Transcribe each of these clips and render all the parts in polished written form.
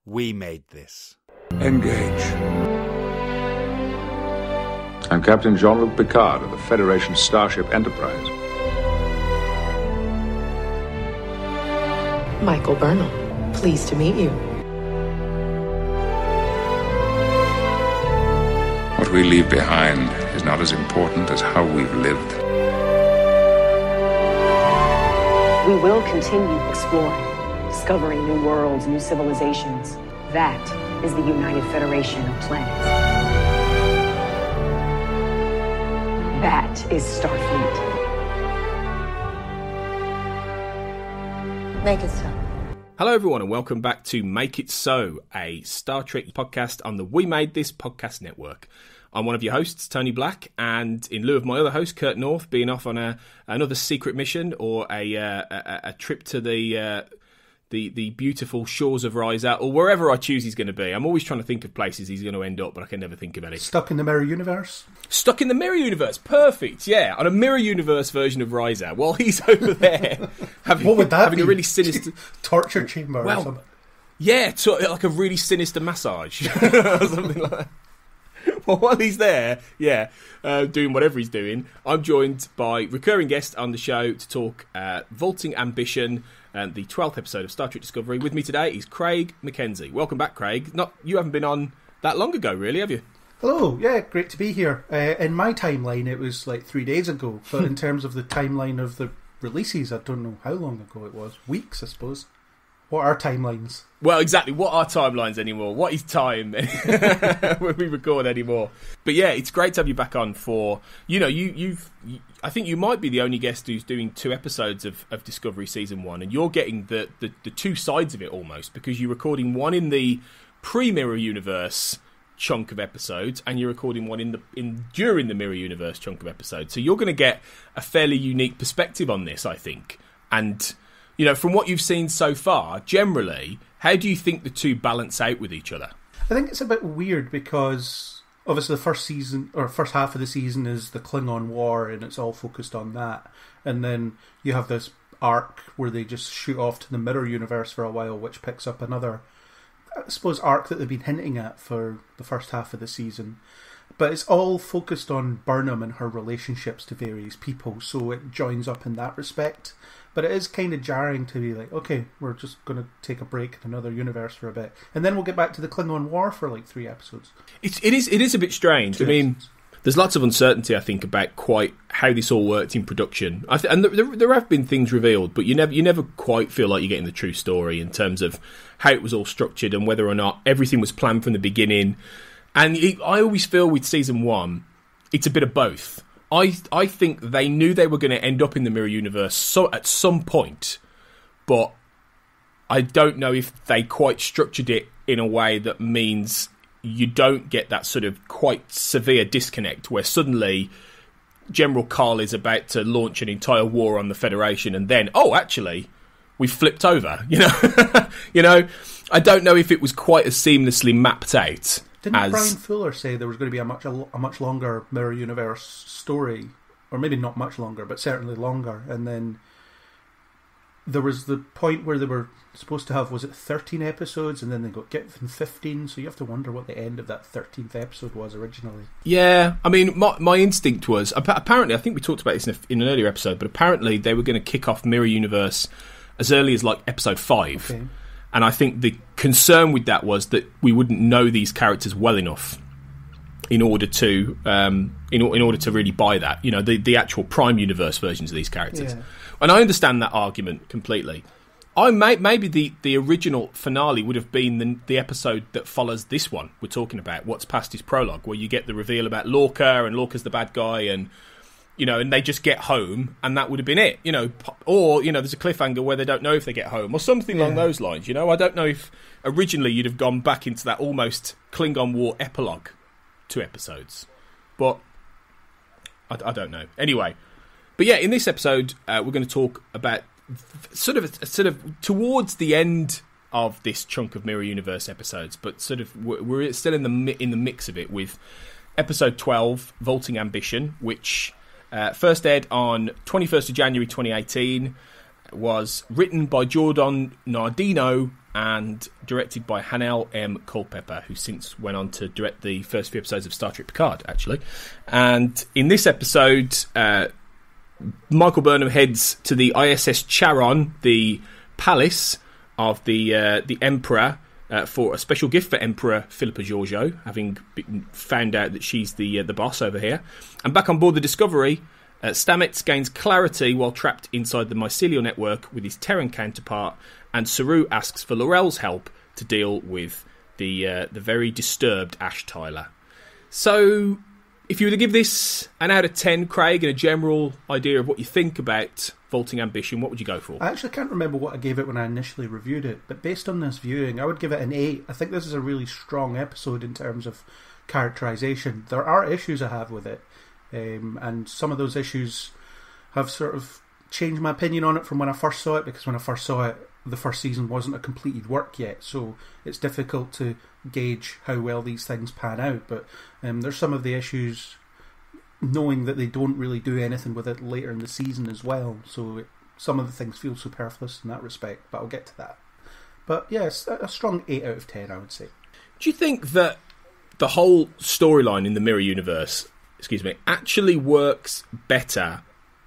We made this. Engage. I'm Captain Jean-Luc Picard of the Federation Starship Enterprise. Michael Burnham, pleased to meet you. What we leave behind is not as important as how we've lived. We will continue exploring, discovering new worlds, new civilizations. That is the United Federation of Planets. That is Starfleet. Make it so. Hello everyone and welcome back to Make It So, a Star Trek podcast on the We Made This podcast network. I'm one of your hosts, Tony Black, and in lieu of my other host, Kurt North, being off on another secret mission or a trip to the beautiful shores of Risa, or wherever I choose he's going to be. I'm always trying to think of places he's going to end up, but I can never think of any. Stuck in the Mirror Universe? Stuck in the Mirror Universe, perfect, yeah. On a Mirror Universe version of Risa, while he's over there having, what would that having be? a really sinister... Torture chamber or something? Yeah, like a really sinister massage. Or something like that. Well, while he's there, doing whatever he's doing, I'm joined by recurring guest on the show to talk Vaulting Ambition, the 12th episode of Star Trek Discovery. With me today is Craig McKenzie. Welcome back, Craig. You haven't been on that long ago, really, have you? Hello, yeah, great to be here. In my timeline, it was like 3 days ago, but in terms of the timeline of the releases, I don't know how long ago it was. Weeks, I suppose. What are timelines? Well, exactly. What are timelines anymore? What is time when we record anymore? But yeah, it's great to have you back on for, I think you might be the only guest who's doing 2 episodes of Discovery Season 1, and you're getting the two sides of it almost, because you're recording one in the pre-Mirror Universe chunk of episodes, and you're recording one during the Mirror Universe chunk of episodes. So you're going to get a fairly unique perspective on this, I think. And from what you've seen so far, generally, how do you think the two balance out with each other? I think it's a bit weird because obviously the first half of the season is the Klingon War, and it's all focused on that. And then you have this arc where they just shoot off to the Mirror Universe for a while, which picks up another, I suppose, arc that they've been hinting at for the first half of the season. But it's all focused on Burnham and her relationships to various people, so it joins up in that respect. But it is kind of jarring to be like, okay, we're just going to take a break in another universe for a bit, and then we'll get back to the Klingon War for like 3 episodes. It is a bit strange. There's lots of uncertainty, I think, about quite how this all worked in production. And there have been things revealed, but you never quite feel like you're getting the true story in terms of how it was all structured and whether or not everything was planned from the beginning. And I always feel with Season 1, it's a bit of both. I think they knew they were going to end up in the Mirror Universe at some point, but I don't know if they quite structured it in a way that means you don't get that sort of quite severe disconnect where suddenly General Karl is about to launch an entire war on the Federation and then, actually, we flipped over, I don't know if it was quite as seamlessly mapped out. Didn't Brian Fuller say there was going to be a much longer Mirror Universe story? Or maybe not much longer, but certainly longer. And then there was the point where they were supposed to have, was it 13 episodes? And then they got given 15, so you have to wonder what the end of that 13th episode was originally. Yeah, I mean, my instinct was, apparently, I think we talked about this in an earlier episode, but apparently they were going to kick off Mirror Universe as early as like episode 5. Okay. And I think the concern with that was that we wouldn't know these characters well enough in order to in order to really buy that, the actual Prime Universe versions of these characters. Yeah. And I understand that argument completely. Maybe the original finale would have been the episode that follows this one we're talking about, What's Past His Prologue, where you get the reveal about Lorca, and Lorca's the bad guy, and and they just get home, and that would have been it, Or, there's a cliffhanger where they don't know if they get home, or something along those lines, I don't know if originally you'd have gone back into that almost Klingon War epilogue 2 episodes. But I don't know. Anyway, but yeah, in this episode, we're going to talk about sort of towards the end of this chunk of Mirror Universe episodes, but sort of we're still in the mix of it with episode 12, Vaulting Ambition, which first aired on 21st of January 2018. was written by Jordan Nardino and directed by Hanel M. Culpepper, who since went on to direct the first few episodes of Star Trek Picard, actually. And in this episode, Michael Burnham heads to the ISS Charon, the palace of the Emperor, for a special gift for Emperor Philippa Georgiou, having found out that she's the boss over here. And back on board the Discovery, Stamets gains clarity while trapped inside the mycelial network with his Terran counterpart, and Saru asks for L'Rell's help to deal with the very disturbed Ash Tyler. So, if you were to give this an out of 10, Craig, and a general idea of what you think about Vaulting Ambition, what would you go for? I actually can't remember what I gave it when I initially reviewed it, but based on this viewing, I would give it an 8. I think this is a really strong episode in terms of characterisation. There are issues I have with it, and some of those issues have sort of changed my opinion on it from when I first saw it, because when I first saw it, the first season wasn't a completed work yet, so it's difficult to gauge how well these things pan out. But there's some of the issues, knowing that they don't really do anything with it later in the season as well, so some of the things feel superfluous in that respect, but I'll get to that. But yes, a strong 8 out of 10, I would say. Do you think that the whole storyline in the Mirror Universe, actually works better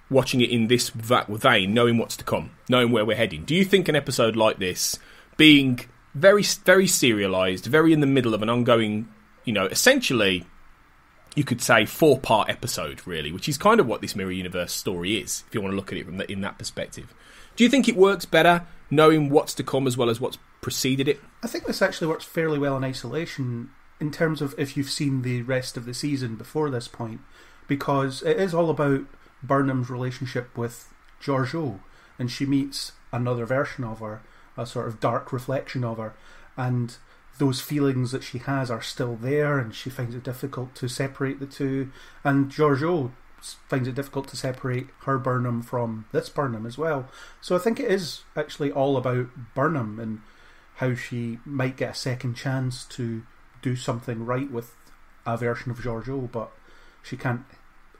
watching it in this vein, knowing what's to come, knowing where we're heading? Do you think an episode like this, being very, very serialised, very in the middle of an ongoing, essentially, you could say 4-part episode, really, which is kind of what this Mirror Universe story is, if you want to look at it in that perspective. Do you think it works better knowing what's to come as well as what's preceded it? I think this actually works fairly well in isolation, in terms of if you've seen the rest of the season before this point, because it is all about Burnham's relationship with Georgiou, and she meets another version of her, a sort of dark reflection of her, and those feelings that she has are still there, and she finds it difficult to separate the two, and Georgiou finds it difficult to separate her Burnham from this Burnham as well. So I think it is actually all about Burnham and how she might get a second chance to do something right with a version of Georgiou, but she can't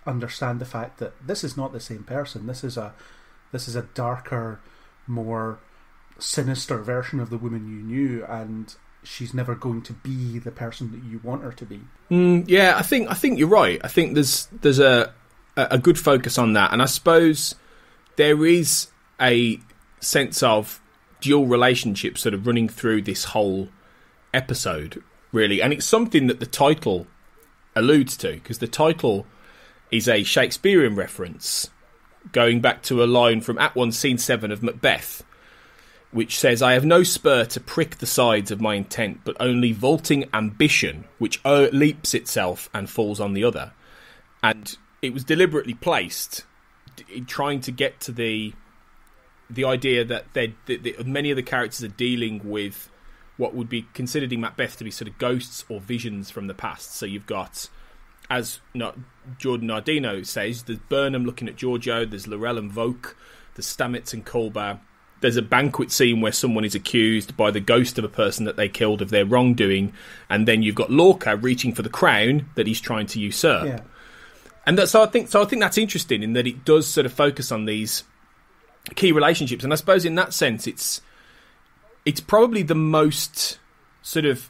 understand the fact that this is not the same person. This is a darker, more sinister version of the woman you knew, and she's never going to be the person that you want her to be. Yeah, I think you're right. I think there's a good focus on that, and I suppose there is a sense of dual relationship sort of running through this whole episode, really, and it's something that the title alludes to, because the title is a Shakespearean reference going back to a line from Act 1, Scene 7 of Macbeth, which says, "I have no spur to prick the sides of my intent, but only vaulting ambition, which leaps itself and falls on the other." And it was deliberately placed in trying to get to the idea that many of the characters are dealing with what would be considered in Macbeth to be sort of ghosts or visions from the past. So you've got, as Jordan Nardino says, there's Burnham looking at Georgiou, there's L'Rell and Voke, there's Stamets and Culber. There's a banquet scene where someone is accused by the ghost of a person that they killed of their wrongdoing, and then you've got Lorca reaching for the crown that he's trying to usurp. Yeah. And so I think that's interesting in that it does sort of focus on these key relationships, and I suppose in that sense it's probably the most sort of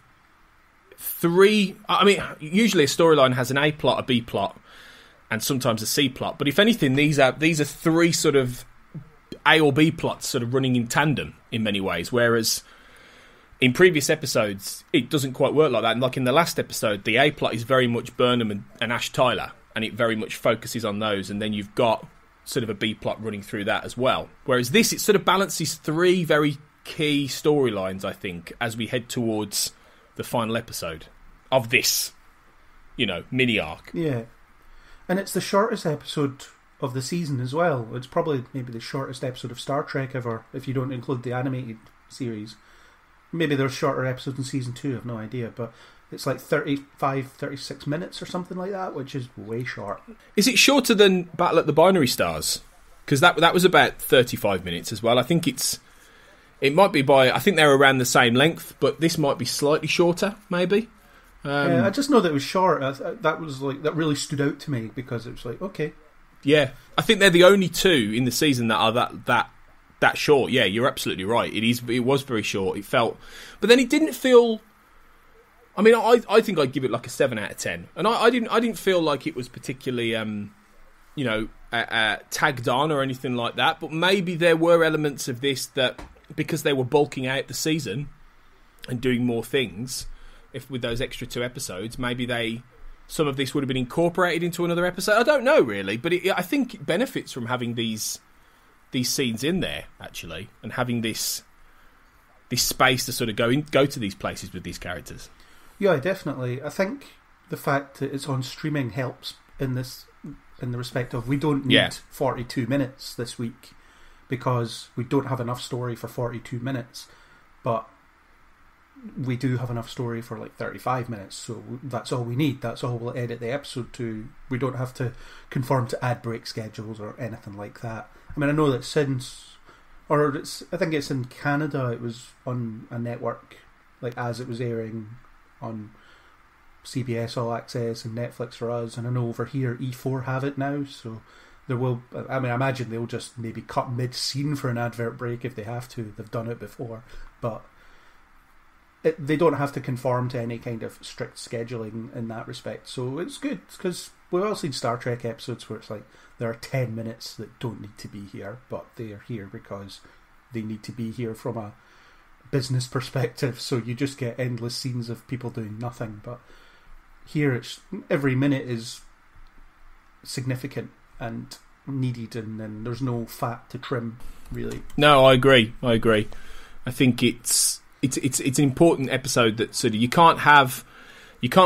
three. I mean, usually a storyline has an A plot, a B plot, and sometimes a C plot. But if anything, these are three sort of A or B plots sort of running in tandem in many ways. Whereas in previous episodes, it doesn't quite work like that. And like in the last episode, the A plot is very much Burnham and Ash Tyler, and it very much focuses on those. And then you've got sort of a B plot running through that as well. Whereas this, it sort of balances three very key storylines, I think, as we head towards the final episode of this, mini arc. Yeah. And it's the shortest episode of the season as well. It's probably maybe the shortest episode of Star Trek ever, if you don't include the animated series. Maybe there's shorter episodes in season 2, I've no idea, but it's like 36 minutes or something like that, which is way short. Is it shorter than Battle at the Binary Stars? Because that was about 35 minutes as well. I think it might be I think they're around the same length, but this might be slightly shorter, maybe. I just know that it was short. That really stood out to me, because it was like, okay. Yeah, I think they're the only two in the season that are that that short. Yeah, you're absolutely right. It was very short. It felt, but then it didn't feel. I mean, I think I'd give it like a 7 out of 10, and I didn't feel like it was particularly tagged on or anything like that. But maybe there were elements of this that, because they were bulking out the season and doing more things, if with those extra 2 episodes, maybe some of this would have been incorporated into another episode. I don't know really, but I think it benefits from having these scenes in there actually, and having this space to sort of go to these places with these characters. Yeah, definitely. I think the fact that it's on streaming helps in the respect of we don't need 42 minutes this week because we don't have enough story for 42 minutes, but we do have enough story for like 35 minutes, so that's all we need. That's all we'll edit the episode to. We don't have to conform to ad break schedules or anything like that. I mean, I know that I think it's in Canada, it was on a network, like as it was airing on CBS All Access and Netflix for us, and I know over here E4 have it now, so there will. I mean, I imagine they'll just maybe cut mid-scene for an advert break if they have to. They've done it before, but they don't have to conform to any kind of strict scheduling in that respect. So it's good, because we've all seen Star Trek episodes where it's like there are 10 minutes that don't need to be here, but they are here because they need to be here from a business perspective, so you just get endless scenes of people doing nothing. But here it's every minute is significant and needed, and then there's no fat to trim really. No, I agree. I think it's an important episode that sort of you can't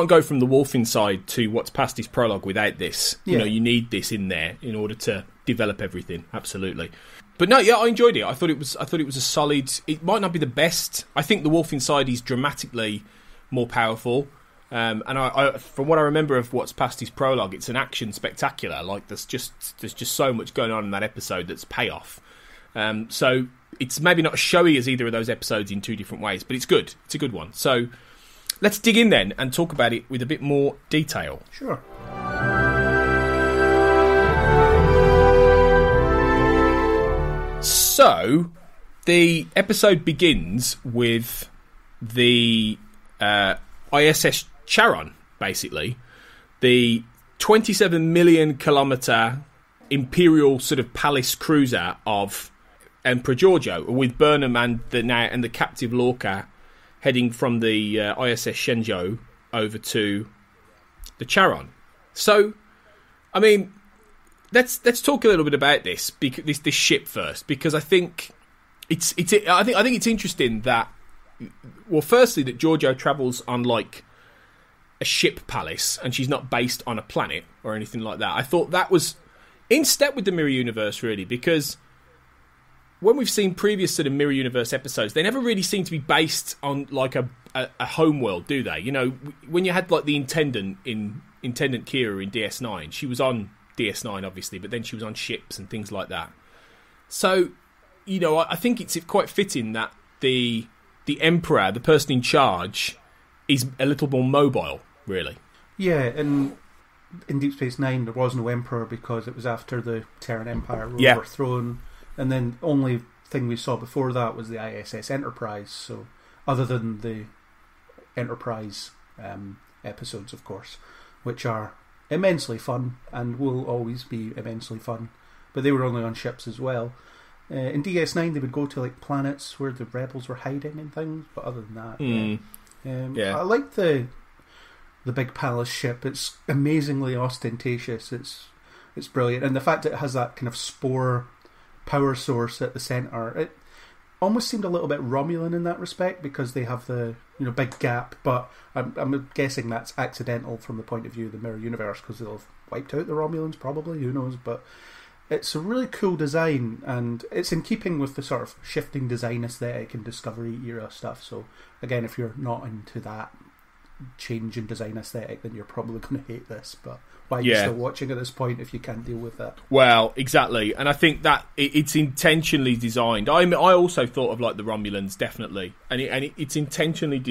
go from the wolf inside to what's past his prologue without this. You know, you need this in there in order to develop everything. Absolutely. But no, yeah, I enjoyed it. I thought it was a solid. It might not be the best. I think the wolf inside is dramatically more powerful. And I from what I remember of what's past his prologue, it's an action spectacular. Like there's just so much going on in that episode that's payoff. So it's maybe not as showy as either of those episodes in 2 different ways, but it's good. It's a good one. So let's dig in then and talk about it with a bit more detail. Sure. So the episode begins with the ISS Charon, basically, the 27 million kilometre imperial sort of palace cruiser of Emperor Giorgio, with Burnham and the captive Lorca heading from the ISS Shenzhou over to the Charon. So, I mean, let's talk a little bit about this ship first, because I think it's interesting that, well, firstly, that Giorgio travels on like a ship palace and she's not based on a planet or anything like that. I thought that was in step with the Mirror Universe, really, because when we've seen previous sort of Mirror Universe episodes, they never really seem to be based on like a home world, do they? You know, when you had like the Intendant Kira in DS9, she was on DS9 obviously, but then she was on ships and things like that. So, you know, I think it's quite fitting that the Emperor, the person in charge, is a little more mobile, really. Yeah, and in Deep Space Nine there was no Emperor because it was after the Terran Empire was overthrown, and then the only thing we saw before that was the ISS Enterprise. So, other than the Enterprise episodes, of course, which are immensely fun and will always be immensely fun, but they were only on ships as well. In DS9 they would go to like planets where the rebels were hiding and things, but other than that, I like the big palace ship. It's amazingly ostentatious. It's brilliant, and the fact that it has that kind of spore power source at the centre, it almost seemed a little bit Romulan in that respect, because they have the big gap, but I'm guessing that's accidental from the point of view of the Mirror Universe, because they'll have wiped out the Romulans probably, who knows. But it's a really cool design, and it's in keeping with the sort of shifting design aesthetic and Discovery era stuff. So again, if you're not into that change in design aesthetic, then you're probably going to hate this. But why are you still watching at this point if you can't deal with that? Well, exactly, and I think that it's intentionally designed. I also thought of like the Romulans, definitely, and it's intentionally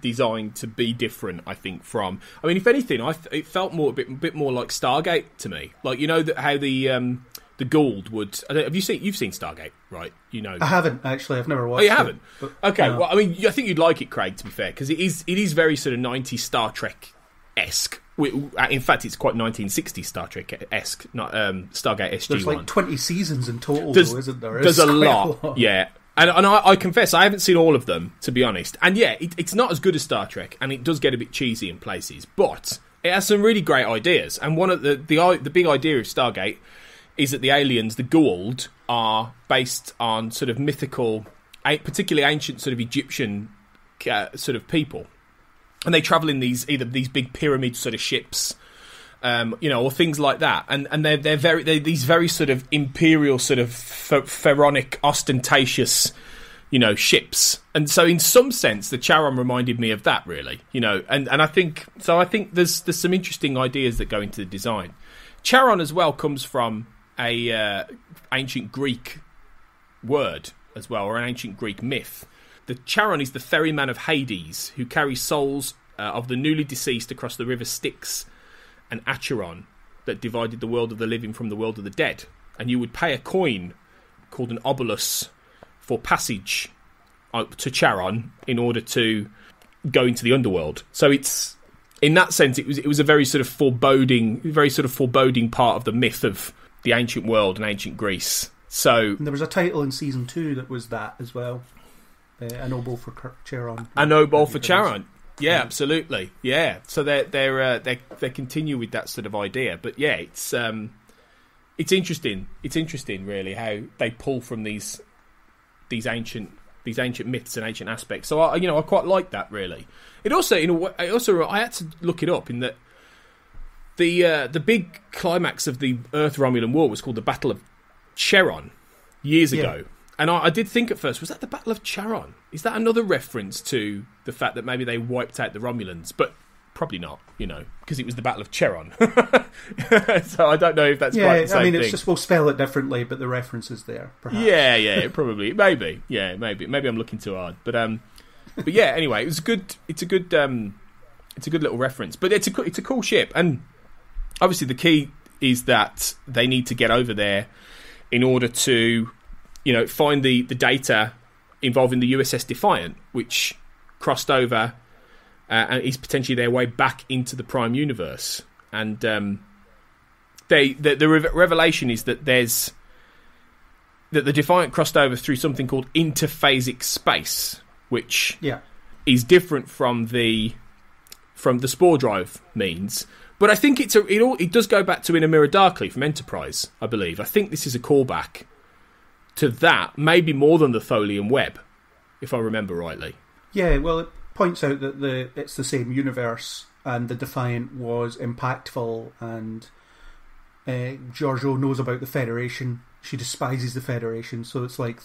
designed to be different. I think from, if anything, it felt a bit more like Stargate to me. Like, you know, how the the Gould would. Have you seen? You've seen Stargate, right? You know, I haven't actually. I've never watched. Oh, you haven't? But, okay. no. Well, I mean, I think you'd like it, Craig. To be fair, because it is very sort of 90s Star Trek-esque. In fact, it's quite 1960s Star Trek-esque, not Stargate SG-1. There's like 20 seasons in total, though, isn't there? There's a lot, yeah. And I confess, I haven't seen all of them, to be honest. And yeah, it's not as good as Star Trek, and it does get a bit cheesy in places, but it has some really great ideas. And one of the big idea of Stargate is that the aliens, the Goa'uld, are based on sort of mythical, particularly ancient sort of Egyptian sort of people. And they travel in either these big pyramid sort of ships, or things like that. And they're these very sort of imperial, sort of pharaonic, ostentatious, ships. And so in some sense, the Charon reminded me of that, really. And I think there's some interesting ideas that go into the design. Charon as well comes from a ancient Greek word as well, or an ancient Greek myth. The Charon is the ferryman of Hades, who carries souls of the newly deceased across the river Styx and Acheron that divided the world of the living from the world of the dead. And you would pay a coin called an obolus for passage to Charon in order to go into the underworld. So it's, in that sense, it was a very sort of foreboding part of the myth of the ancient world and ancient Greece. So and there was a title in season 2 that was that as well. An obol for Charon. An obol for Charon. Yeah, absolutely. Yeah. So they continue with that sort of idea. But yeah, it's interesting. It's interesting, really, how they pull from these ancient myths and ancient aspects. So I quite like that, really. It also, I had to look it up in that the big climax of the Earth Romulan War was called the Battle of Charon years ago. And I did think at first, was that the Battle of Charon? Is that another reference to the fact that maybe they wiped out the Romulans? But probably not, because it was the Battle of Charon. So I don't know if that's quite the same thing. It's just, we'll spell it differently, but the reference is there, perhaps. Yeah, probably. Maybe. Yeah, maybe. Maybe I'm looking too hard. But yeah, anyway, it's a good little reference. But it's a cool ship. And obviously the key is that they need to get over there in order to find the data involving the USS Defiant, which crossed over and is potentially their way back into the Prime Universe. And the revelation is that that the Defiant crossed over through something called interphasic space, which is different from the spore drive means. But I think it does go back to In a Mirror Darkly from Enterprise, I believe. I think this is a callback to that, maybe more than the Tholian web, if I remember rightly. Yeah, well, it points out that it's the same universe, and the Defiant was impactful, and Giorgio knows about the Federation. She despises the Federation, so it's like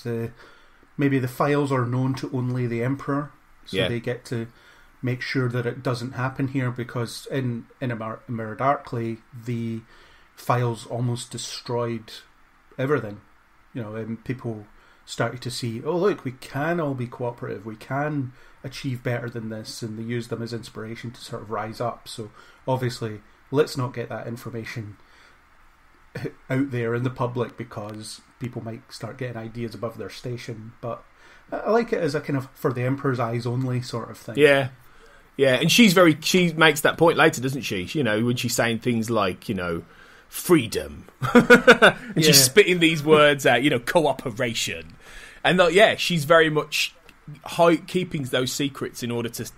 maybe the files are known to only the Emperor, so they get to make sure that it doesn't happen here, because in a Mirror Darkly, the files almost destroyed everything. And people started to see, oh look, we can all be cooperative, we can achieve better than this, and they used them as inspiration to sort of rise up. So obviously, let's not get that information out there in the public, because people might start getting ideas above their station. But I like it as a kind of for the Emperor's eyes only sort of thing. Yeah, and she makes that point later, doesn't she? When she's saying things like, freedom, and she's spitting these words out, cooperation, and she's very much keeping those secrets in order to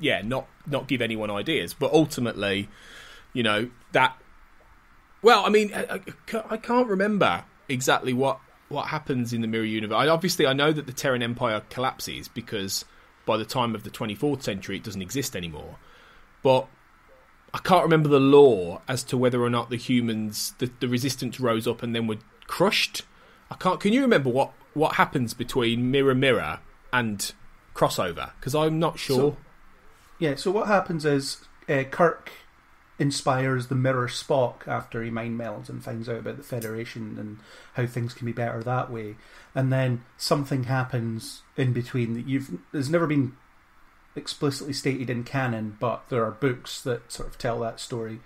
not give anyone ideas. But ultimately, that. Well, I mean, I can't remember exactly what happens in the Mirror Universe. I know that the Terran Empire collapses because by the time of the 24th century it doesn't exist anymore, but I can't remember the law as to whether or not the humans, the resistance rose up and then were crushed. Can you remember what happens between Mirror and crossover? Because I'm not sure. So what happens is Kirk inspires the Mirror Spock after he mind melds and finds out about the Federation and how things can be better that way. And then something happens in between that there's never been explicitly stated in canon, but there are books that sort of tell that story,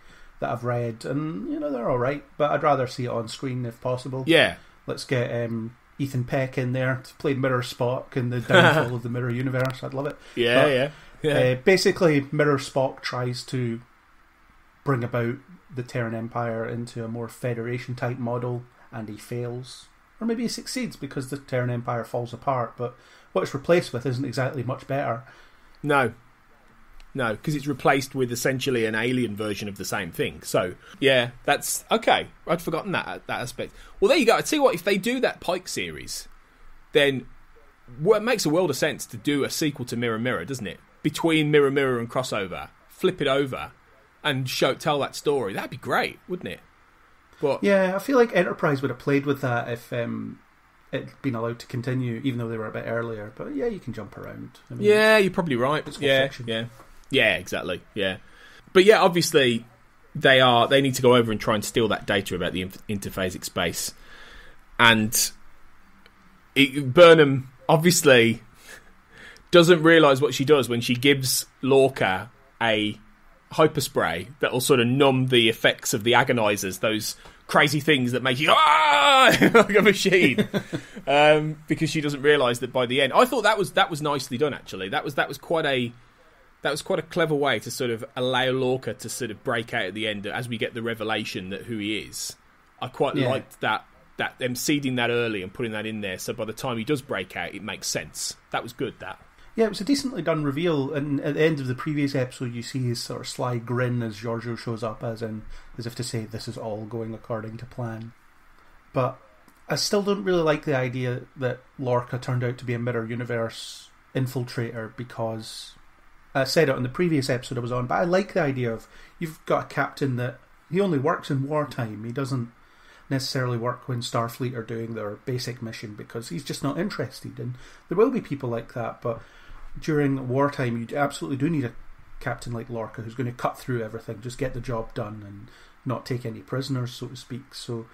that I've read, and they're all right. But I'd rather see it on screen if possible. Yeah, let's get Ethan Peck in there to play Mirror Spock in the downfall of the Mirror Universe. I'd love it. Yeah. Basically, Mirror Spock tries to bring about the Terran Empire into a more Federation type model, and he fails. Or maybe he succeeds because the Terran Empire falls apart, but what it's replaced with isn't exactly much better. No, because it's replaced with essentially an alien version of the same thing. So, yeah, that's... Okay, I'd forgotten that aspect. Well, there you go. I'd tell you what, if they do that Pike series, then it makes a world of sense to do a sequel to Mirror Mirror, doesn't it? Between Mirror Mirror and Crossover, flip it over and tell that story. That'd be great, wouldn't it? But yeah, I feel like Enterprise would have played with that if it'd been allowed to continue, even though they were a bit earlier. But yeah, you can jump around. I mean, yeah, you're probably right. Yeah, exactly. Yeah, but yeah, obviously they need to go over and try and steal that data about the interphasic space, and Burnham obviously doesn't realise what she does when she gives Lorca a hyperspray that'll sort of numb the effects of the agonizers, those crazy things that make you like a machine. Because she doesn't realise that by the end. I thought that was nicely done. Actually, that was quite a clever way to sort of allow Lorca to sort of break out at the end as we get the revelation that who he is. I quite liked that them seeding that early and putting that in there, so by the time he does break out, it makes sense. That was good. That. Yeah, it was a decently done reveal, and at the end of the previous episode you see his sort of sly grin as Giorgio shows up, as if to say this is all going according to plan. But I still don't really like the idea that Lorca turned out to be a Mirror Universe infiltrator, because I said it on the previous episode I was on, but I like the idea of you've got a captain that he only works in wartime. He doesn't necessarily work when Starfleet are doing their basic mission because he's just not interested, and there will be people like that, but during wartime you absolutely do need a captain like Lorca who's going to cut through everything, just get the job done and not take any prisoners, so to speak. So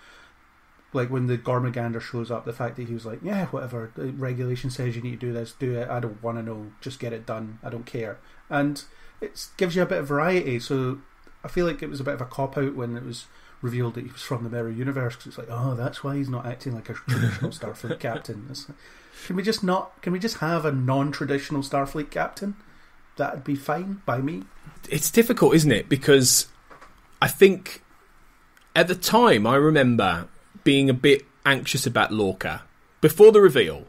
like when the Gormagander shows up, the fact that he was like, yeah, whatever, the regulation says you need to do this, do it, I don't want to know, just get it done, I don't care. And it gives you a bit of variety. So I feel like it was a bit of a cop-out when it was revealed that he was from the Mirror Universe, because it's like, oh, that's why he's not acting like a traditional Starfleet captain. Like, can we just have a non-traditional Starfleet captain? That'd be fine by me. It's difficult, isn't it? Because I think at the time I remember being a bit anxious about Lorca before the reveal,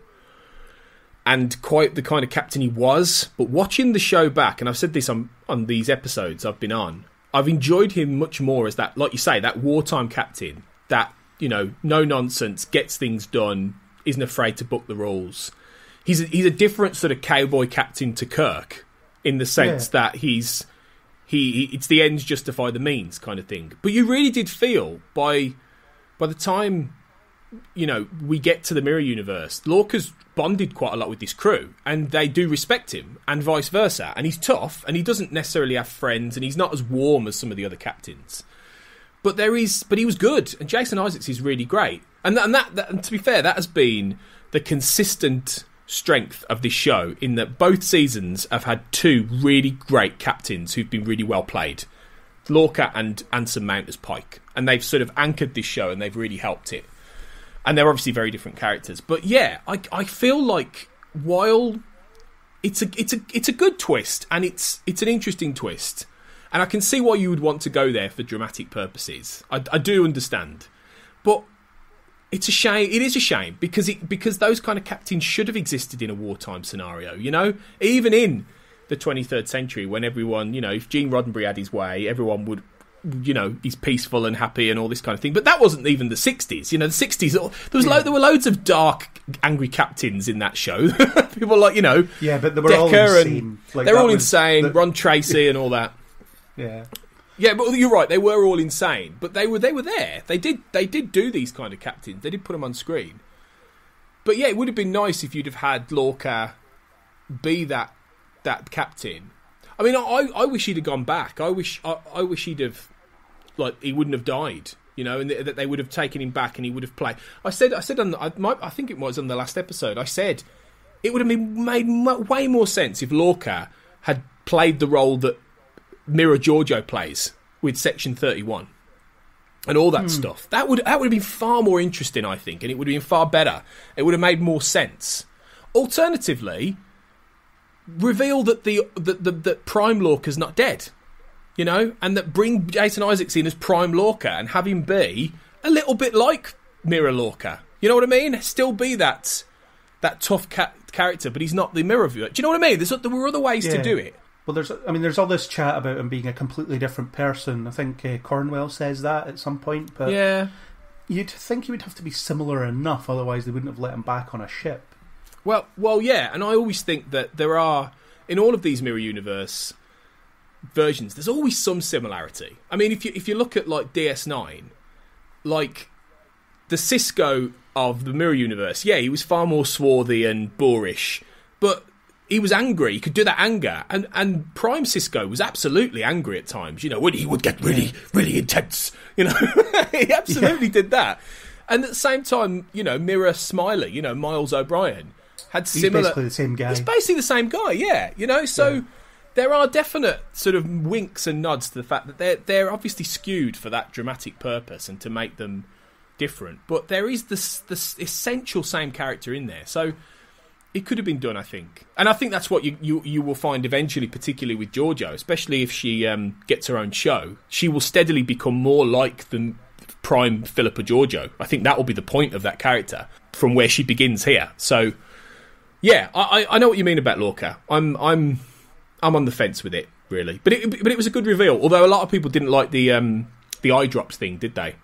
and quite the kind of captain he was. But watching the show back, and I've said this on these episodes I've been on, I've enjoyed him much more as that, like you say, that wartime captain that, no nonsense, gets things done, isn't afraid to book the rules. He's a different sort of cowboy captain to Kirk, in the sense that it's the ends justify the means kind of thing. But you really did feel by the time we get to the Mirror Universe, Lorca's bonded quite a lot with this crew, and they do respect him, and vice versa. And he's tough, and he doesn't necessarily have friends, and he's not as warm as some of the other captains. But he was good, and Jason Isaacs is really great. And to be fair, that has been the consistent strength of this show, in that both seasons have had two really great captains who've been really well played, Lorca and Anson Mount as Pike, and they've sort of anchored this show, and they've really helped it. And they're obviously very different characters, but yeah, I feel like while it's a good twist, and it's an interesting twist, and I can see why you would want to go there for dramatic purposes. I do understand, but it's a shame. It is a shame because those kind of captains should have existed in a wartime scenario. Even in the 23rd century, when everyone, if Gene Roddenberry had his way, everyone would, he's peaceful and happy and all this kind of thing. But that wasn't even the 60s. The 60s, there were loads of dark, angry captains in that show. People like, yeah, but they were all insane. They're all insane. Ron Tracy and all that. Yeah. Yeah, but you're right. They were all insane, but they were there. They did do these kind of captains. They did put them on screen. But yeah, it would have been nice if you'd have had Lorca be that captain. I mean, I wish he'd have gone back. I wish he'd have, he wouldn't have died. And that they would have taken him back and he would have played. I said on I think it was on the last episode. I said it would have made way more sense if Lorca had played the role that Mirror Giorgio plays with Section 31 and all that stuff. That would have been far more interesting, I think, and it would have been far better. It would have made more sense. Alternatively, reveal that that Prime Lorca's not dead, you know, and that bring Jason Isaacs in as Prime Lorca and have him be a little bit like Mirror Lorca. You know what I mean? Still be that tough character, but he's not the Mirror viewer. Do you know what I mean? There were other ways to do it. Well, there's all this chat about him being a completely different person. I think Cornwell says that at some point, but you'd think he would have to be similar enough, otherwise they wouldn't have let him back on a ship. Well, yeah, and I always think that there are, in all of these Mirror Universe versions, there's always some similarity. I mean, if you look at like DS9, like the Cisco of the Mirror Universe, yeah, he was far more swarthy and boorish, but he was angry. He could do that anger, and Prime Cisco was absolutely angry at times. You know, when he would get really, really intense. You know, he absolutely did that. And at the same time, you know, Mirror Smiley, you know, Miles O'Brien had similar. He's basically the same guy. He's basically the same guy. Yeah, you know. So there are definite sort of winks and nods to the fact that they're obviously skewed for that dramatic purpose and to make them different. But there is this essential same character in there. So it could have been done, I think. And I think that's what you will find eventually, particularly with Georgiou, especially if she gets her own show. She will steadily become more like the Prime Philippa Georgiou. I think that will be the point of that character from where she begins here. So, yeah, I know what you mean about Lorca. I'm on the fence with it, really. But it was a good reveal. Although a lot of people didn't like the eye drops thing, did they?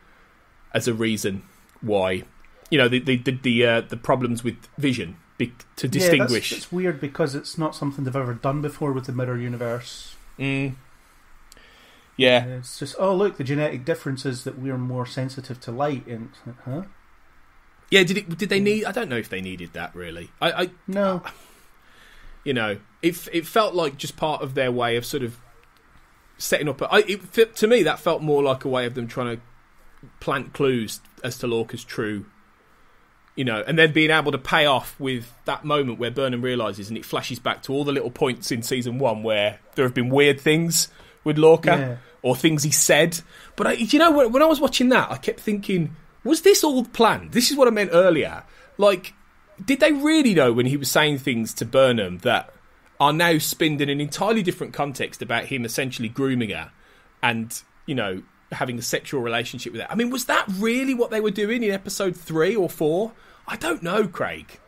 As a reason why, you know, the problems with vision. To distinguish. It's weird because it's not something they've ever done before with the Mirror Universe. Yeah. It's just, oh, look, the genetic difference is that we're more sensitive to light. And it's like, huh? Yeah, did they need... I don't know if they needed that, really. No. You know, it felt like just part of their way of sort of setting up... to me, that felt more like a way of them trying to plant clues as to Lorca's true... You know, and then being able to pay off with that moment where Burnham realises, and it flashes back to all the little points in season 1 where there have been weird things with Lorca or things he said. But you know, when I was watching that, I kept thinking, was this all planned? This is what I meant earlier. Like, did they really know when he was saying things to Burnham that are now spinned in an entirely different context about him essentially grooming her and, you know, having a sexual relationship with her? I mean, was that really what they were doing in episode 3 or 4? I don't know, Craig.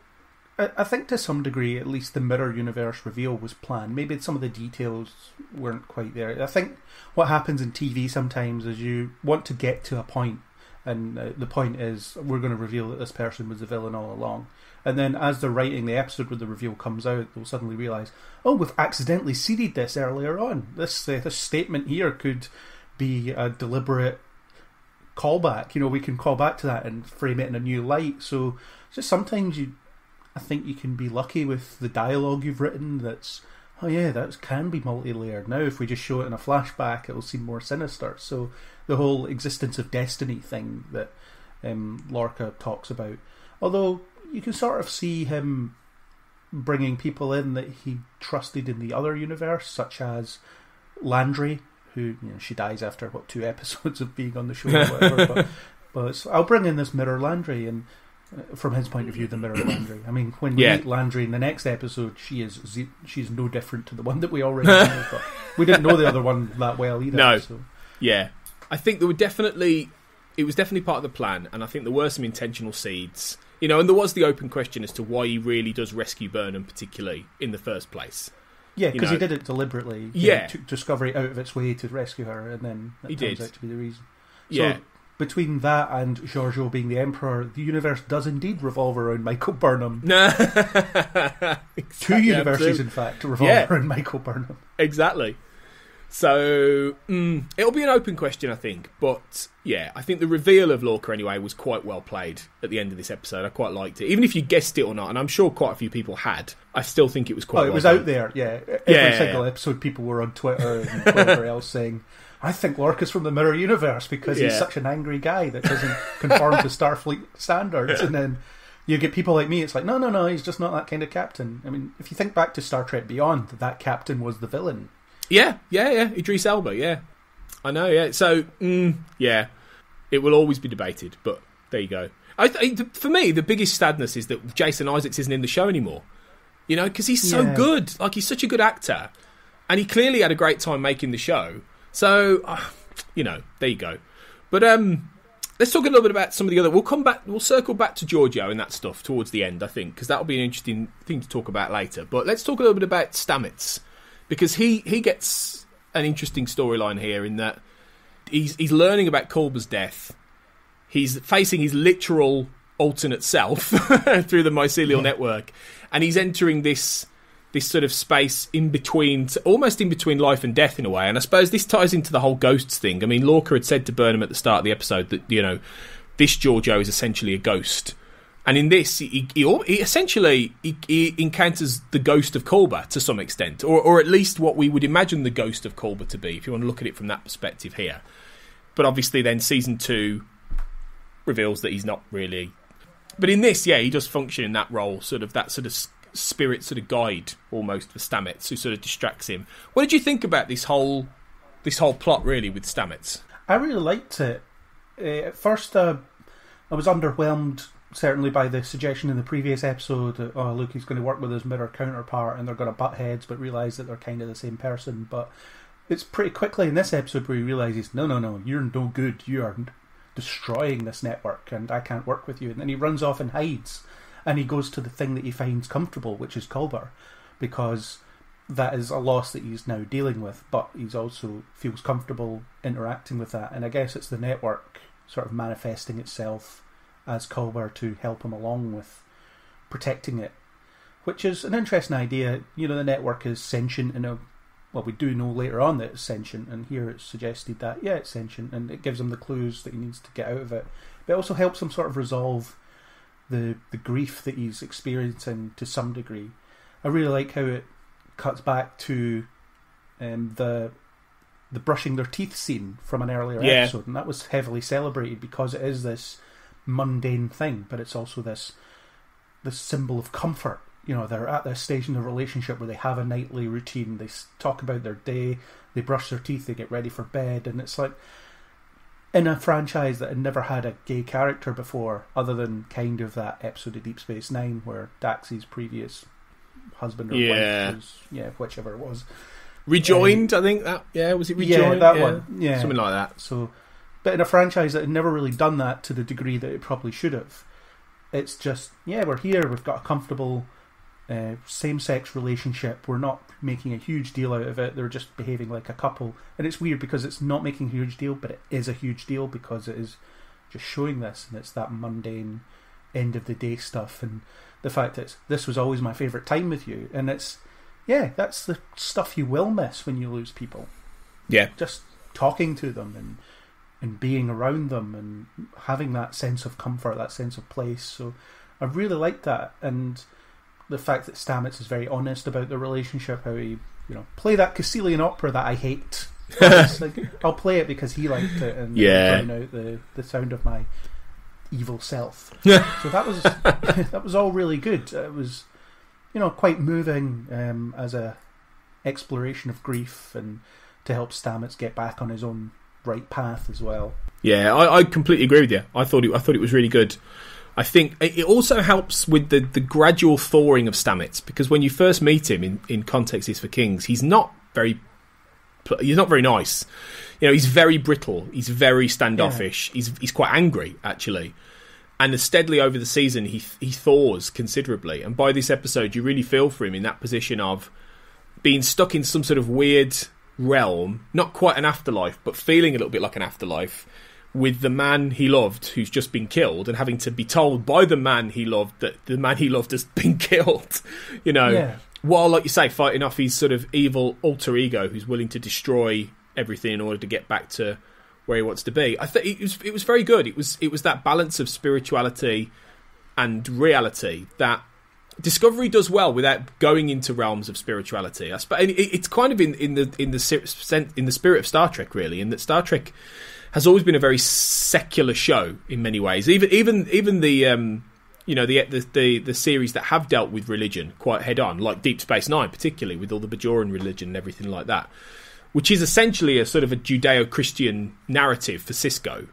I think to some degree, at least the Mirror Universe reveal was planned. Maybe some of the details weren't quite there. I think what happens in TV sometimes is you want to get to a point, and the point is we're going to reveal that this person was the villain all along. And then as they're writing the episode where the reveal comes out, they'll suddenly realise, oh, we've accidentally seeded this earlier on. This statement here could be a deliberate callback. You know, we can call back to that and frame it in a new light. So just sometimes I think you can be lucky with the dialogue you've written that's, oh yeah, that can be multi-layered. Now if we just show it in a flashback, it'll seem more sinister. So the whole existence of destiny thing that Lorca talks about, although you can sort of see him bringing people in that he trusted in the other universe, such as Landry, who, you know, she dies after 2 episodes of being on the show or whatever. but I'll bring in this Mirror Landry, and from his point of view, the Mirror Landry. I mean, when we meet Landry in the next episode, she's no different to the one that we already know. But we didn't know the other one that well either. No. So. Yeah, I think it was definitely part of the plan, and I think there were some intentional seeds. You know, and there was the open question as to why he really does rescue Burnham, particularly in the first place. Yeah, because he did it deliberately. Yeah. Took Discovery out of its way to rescue her, and then that turns out to be the reason. Yeah. So, between that and Georgiou being the Emperor, the universe does indeed revolve around Michael Burnham. Exactly, 2 universes, in fact, revolve around Michael Burnham. Exactly. So, it'll be an open question, I think. But, yeah, I think the reveal of Lorca, anyway, was quite well played at the end of this episode. I quite liked it. Even if you guessed it or not, and I'm sure quite a few people had, I still think it was quite well it was done. out there, yeah. Every single episode, people were on Twitter and whatever else saying, I think Lorca's from the Mirror Universe because he's such an angry guy that doesn't conform to Starfleet standards. And then you get people like me, it's like, no, he's just not that kind of captain. I mean, if you think back to Star Trek Beyond, that captain was the villain. Yeah. Idris Elba, yeah. I know, yeah. So, yeah, it will always be debated, but there you go. For me, the biggest sadness is that Jason Isaacs isn't in the show anymore. You know, because he's so good. Like, he's such a good actor. And he clearly had a great time making the show. So, you know, there you go. But let's talk a little bit about some of the other... We'll circle back to Giorgio and that stuff towards the end, I think, because that'll be an interesting thing to talk about later. But let's talk a little bit about Stamets, because he gets an interesting storyline here in that he's learning about Culber's death. He's facing his literal alternate self through the mycelial network, and he's entering this sort of space in between, almost in between life and death in a way. And I suppose this ties into the whole ghosts thing. I mean, Lorca had said to Burnham at the start of the episode that, you know, this Giorgio is essentially a ghost. And in this, he essentially encounters the ghost of Culber to some extent, or at least what we would imagine the ghost of Culber to be, if you want to look at it from that perspective here. But obviously then season 2 reveals that he's not really. But in this, he does function in that role, sort of that sort of spirit sort of guide almost for Stamets, who sort of distracts him. What did you think about this whole plot really with Stamets? I really liked it. At first, I was underwhelmed certainly by the suggestion in the previous episode that, oh look, he's going to work with his mirror counterpart and they're going to butt heads but realise that they're kind of the same person. But it's pretty quickly in this episode where he realises, no, you're no good, you are destroying this network and I can't work with you. And then he runs off and hides, and he goes to the thing that he finds comfortable, which is Culber, because that is a loss that he's now dealing with, but he's also feels comfortable interacting with that. And I guess it's the network sort of manifesting itself as Culber to help him along with protecting it, which is an interesting idea. You know, the network is sentient in a... Well, we do know later on that it's sentient, and here it's suggested that, it's sentient, and it gives him the clues that he needs to get out of it. But it also helps him sort of resolve the grief that he's experiencing to some degree. I really like how it cuts back to the brushing their teeth scene from an earlier episode, and that was heavily celebrated because it is this mundane thing, but it's also this symbol of comfort. You know, they're at this stage in the relationship where they have a nightly routine, they talk about their day, they brush their teeth, they get ready for bed, and it's like, in a franchise that had never had a gay character before, other than kind of that episode of Deep Space Nine where Dax's previous husband or wife was, whichever it was. Rejoined, I think that, was it Rejoined? Yeah, that one. Yeah. Something like that. So, but in a franchise that had never really done that to the degree that it probably should have, it's just, we're here, we've got a comfortable same-sex relationship, we're not making a huge deal out of it, they're just behaving like a couple. And it's weird because it's not making a huge deal, but it is a huge deal because it is just showing this, and it's that mundane end of the day stuff, and the fact that this was always my favourite time with you, and it's that's the stuff you will miss when you lose people. Just talking to them and being around them and having that sense of comfort, that sense of place. So I really liked that, and the fact that Stamets is very honest about the relationship, how he, play that Caecilian opera that I hate. It's like, I'll play it because he liked it, and drown out the sound of my evil self. So that was all really good. It was, quite moving as a exploration of grief, and to help Stamets get back on his own right path as well. Yeah, I completely agree with you. I thought it was really good. I think it also helps with the gradual thawing of Stamets, because when you first meet him in Context is for Kings, he's not very nice. He's very brittle. He's very standoffish. Yeah. He's quite angry, actually. And steadily over the season, he thaws considerably. And by this episode, you really feel for him in that position of being stuck in some sort of weird realm, not quite an afterlife, but feeling a little bit like an afterlife, with the man he loved who's just been killed, and having to be told by the man he loved that the man he loved has been killed, while, like you say, fighting off his sort of evil alter ego who's willing to destroy everything in order to get back to where he wants to be. I think it was very good. It was that balance of spirituality and reality that Discovery does well without going into realms of spirituality. It's kind of in the spirit of Star Trek, really, in that Star Trek has always been a very secular show in many ways. Even the the series that have dealt with religion quite head on, like Deep Space Nine, particularly with all the Bajoran religion and everything like that. which is essentially a sort of a Judeo-Christian narrative for Sisko,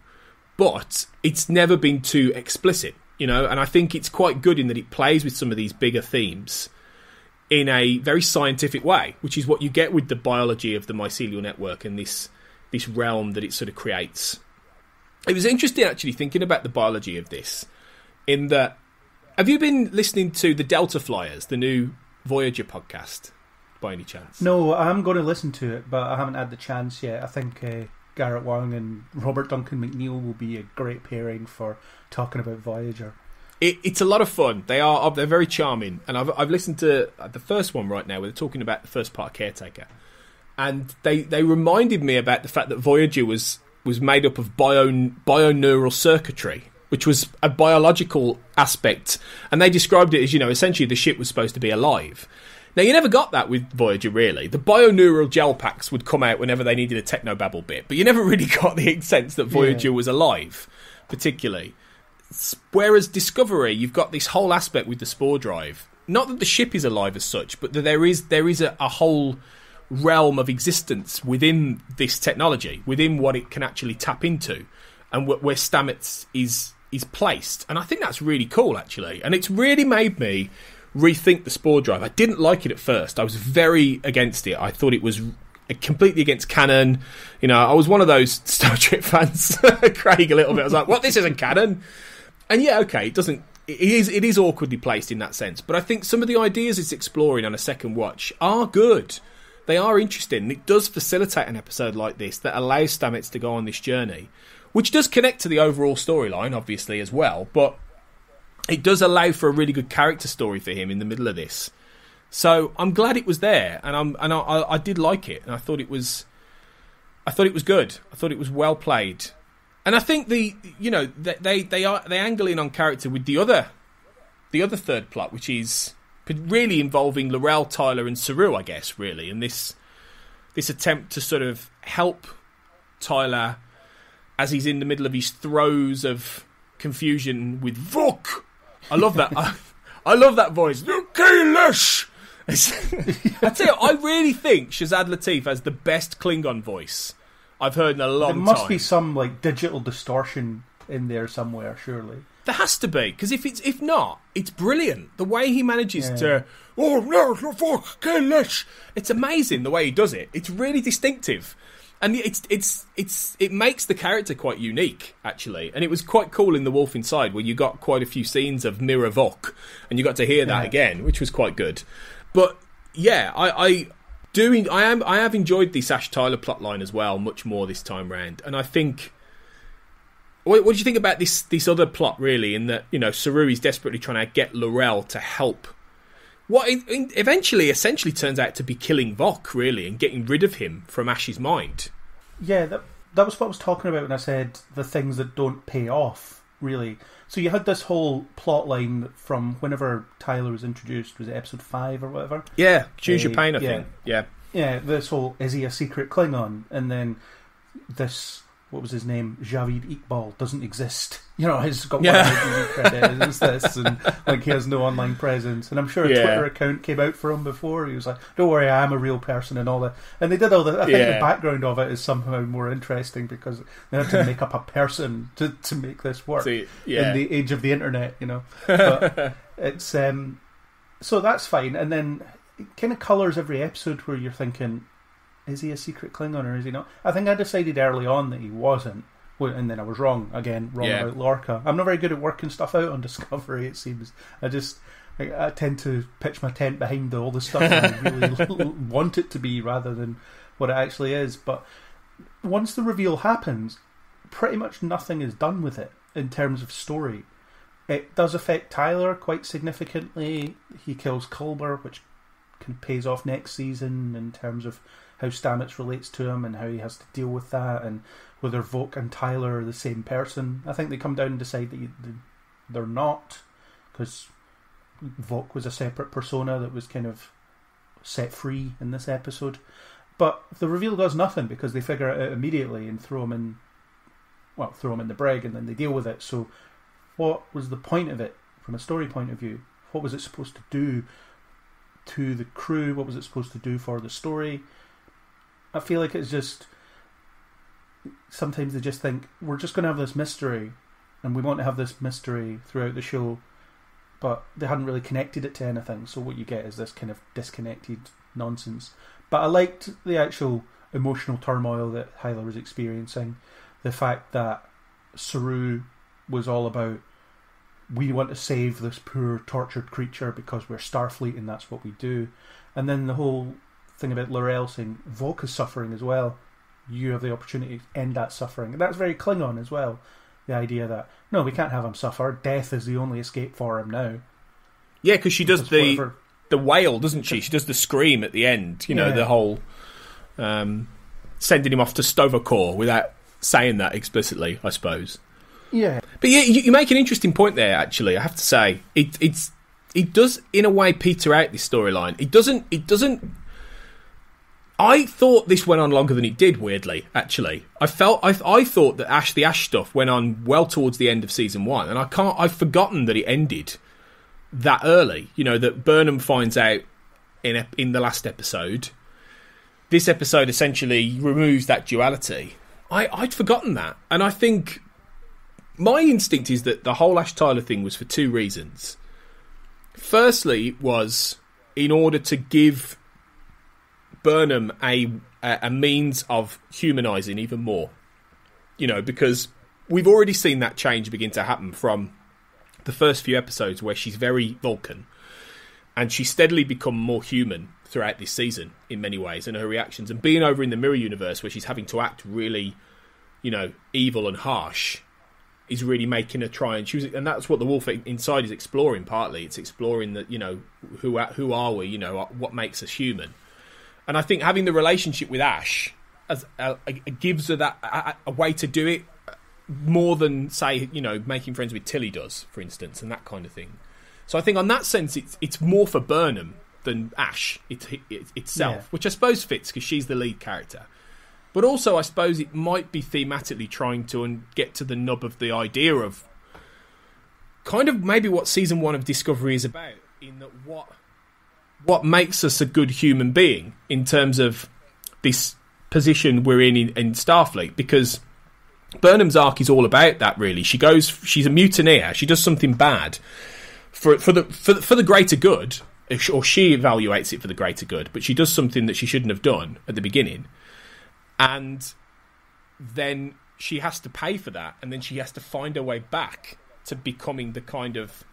but it's never been too explicit, you know, and I think it's quite good in that it plays with some of these bigger themes in a very scientific way, which is what you get with the biology of the mycelial network and this realm that it sort of creates. It was interesting actually thinking about the biology of this, in that, have you been listening to the Delta Flyers, the new Voyager podcast, by any chance? No, I'm going to listen to it, but I haven't had the chance yet. I think Garrett Wang and Robert Duncan McNeil will be a great pairing for talking about Voyager. It's a lot of fun. They're very charming, and I've listened to the first one right now where they're talking about the first part of Caretaker, and they reminded me about the fact that Voyager was made up of bioneural circuitry, which was a biological aspect, and they described it as, you know, essentially the ship was supposed to be alive. Now, you never got that with Voyager, really. The bioneural gel packs would come out whenever they needed a technobabble bit, but you never really got the sense that Voyager was alive, particularly. Whereas Discovery, you've got this whole aspect with the spore drive. Not that the ship is alive as such, but that there is a whole realm of existence within this technology, within what it can actually tap into, and where Stamets is placed. And I think that's really cool, actually. And it's really made me rethink the spore drive. I didn't like it at first. I was very against it. I thought it was completely against canon. You know, I was one of those Star Trek fans, Craig, a little bit. I was like, what, this isn't canon? And yeah, okay, it is awkwardly placed in that sense. But I think some of the ideas it's exploring on a second watch are good. They are interesting. And it does facilitate an episode like this that allows Stamets to go on this journey, which does connect to the overall storyline, obviously, as well. But it does allow for a really good character story for him in the middle of this. So I'm glad it was there, and I did like it, and I thought it was good. I thought it was well played, and I think they angle in on character with the other third plot, which is really involving L'Rell, Tyler, and Saru, I guess, really, and this attempt to sort of help Tyler as he's in the middle of his throes of confusion with Vok. I love that. I love that voice. Kalish! I tell you, I really think Shazad Latif has the best Klingon voice I've heard in a long time. There must be some like digital distortion in there somewhere, surely. There has to be, because if not, it's brilliant. The way he manages to, oh no, fuck, Kalish! It's amazing the way he does it. It's really distinctive. And it makes the character quite unique, actually. And it was quite cool in The Wolf Inside, where you got quite a few scenes of Mirror Vok, and you got to hear that again, which was quite good. But yeah, I have enjoyed the Ash Tyler plotline as well, much more this time round. And I think, what do you think about this other plot, really? In that, you know, Saru is desperately trying to get L'Rell to help what eventually essentially turns out to be killing Vok, really, and getting rid of him from Ash's mind. Yeah, that was what I was talking about when I said the things that don't pay off, really. So you had this whole plot line from whenever Tyler was introduced, was it episode 5 or whatever? Yeah, Choose Your Pain, I think. Yeah, this whole, is he a secret Klingon? And then this, what was his name? Javid Iqbal doesn't exist. You know, he's got one IMDb credit, it's this, and like he has no online presence. And I'm sure a Twitter account came out for him before. He was like, don't worry, I am a real person and all that. And they did all that. I think the background of it is somehow more interesting because they had to make up a person to make this work in the age of the internet, you know. But it's so that's fine. And then it kind of colours every episode where you're thinking, is he a secret Klingon or is he not? I think I decided early on that he wasn't. And then I was wrong about Lorca. I'm not very good at working stuff out on Discovery, it seems. I tend to pitch my tent behind all the stuff I really want it to be rather than what it actually is. But once the reveal happens, pretty much nothing is done with it in terms of story. It does affect Tyler quite significantly. He kills Culber, which kind of pays off next season in terms of how Stamets relates to him and how he has to deal with that, and whether Vok and Tyler are the same person. I think they come down and decide that they're not, because Vok was a separate persona that was kind of set free in this episode. But the reveal does nothing because they figure it out immediately and throw him in the brig, and then they deal with it. So what was the point of it from a story point of view? What was it supposed to do to the crew? What was it supposed to do for the story? I feel like it's just... Sometimes they just think, we're just going to have this mystery, and we want to have this mystery throughout the show, but they hadn't really connected it to anything, so what you get is this kind of disconnected nonsense. But I liked the actual emotional turmoil that Hyla was experiencing. The fact that Saru was all about, we want to save this poor tortured creature because we're Starfleet and that's what we do. And then the whole thing about L'Rell saying, Voq is suffering as well. You have the opportunity to end that suffering. And that's very Klingon as well. The idea that, no, we can't have him suffer. Death is the only escape for him now. Yeah, because she does the wail, doesn't she? She does the scream at the end. You know, the whole sending him off to Sto-vo-kor without saying that explicitly, I suppose. Yeah. But yeah, you make an interesting point there, actually, I have to say. It does, in a way, peter out this storyline. It doesn't... I thought this went on longer than it did, weirdly, actually. I thought that the Ash stuff went on well towards the end of season 1, and I've forgotten that it ended that early. You know, that Burnham finds out in the last episode. This episode essentially removes that duality. I'd forgotten that, and I think my instinct is that the whole Ash Tyler thing was for two reasons. Firstly, it was in order to give Burnham a means of humanising even more. You know, because we've already seen that change begin to happen from the first few episodes where she's very Vulcan, and she's steadily become more human throughout this season in many ways, and her reactions, and being over in the Mirror Universe where she's having to act really, you know, evil and harsh, is really making her try and choose it. And that's what the Wolf inside is exploring. Partly it's exploring that, you know, who are we, you know, what makes us human. And I think having the relationship with Ash as gives her that a way to do it more than, say, you know, making friends with Tilly does, for instance, and that kind of thing. So I think on that sense it's more for Burnham than Ash itself, which I suppose fits because she's the lead character. But also I suppose it might be thematically trying to get to the nub of the idea of kind of maybe what season 1 of Discovery is about, in that what makes us a good human being in terms of this position we're in Starfleet, because Burnham's arc is all about that, really. She's a mutineer, she does something bad for the greater good, or she evaluates it for the greater good, but she does something that she shouldn't have done at the beginning, and then she has to pay for that, and then she has to find her way back to becoming the kind of,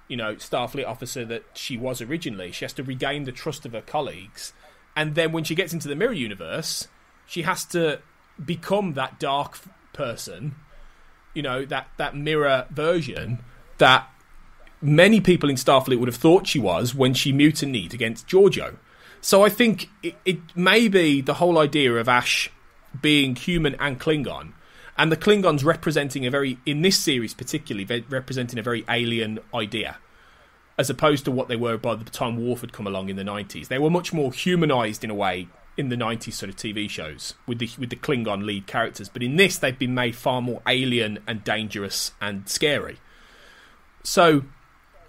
you know, Starfleet officer that she was originally. She has to regain the trust of her colleagues, and then when she gets into the Mirror Universe, she has to become that dark person, you know, that mirror version that many people in Starfleet would have thought she was when she mutinied against Giorgio. So I think it may be the whole idea of Ash being human and Klingon, and the Klingons representing in this series particularly, representing a very alien idea, as opposed to what they were by the time Worf had come along in the 90s. They were much more humanised in a way in the 90s sort of TV shows with the Klingon lead characters, but in this they've been made far more alien and dangerous and scary. So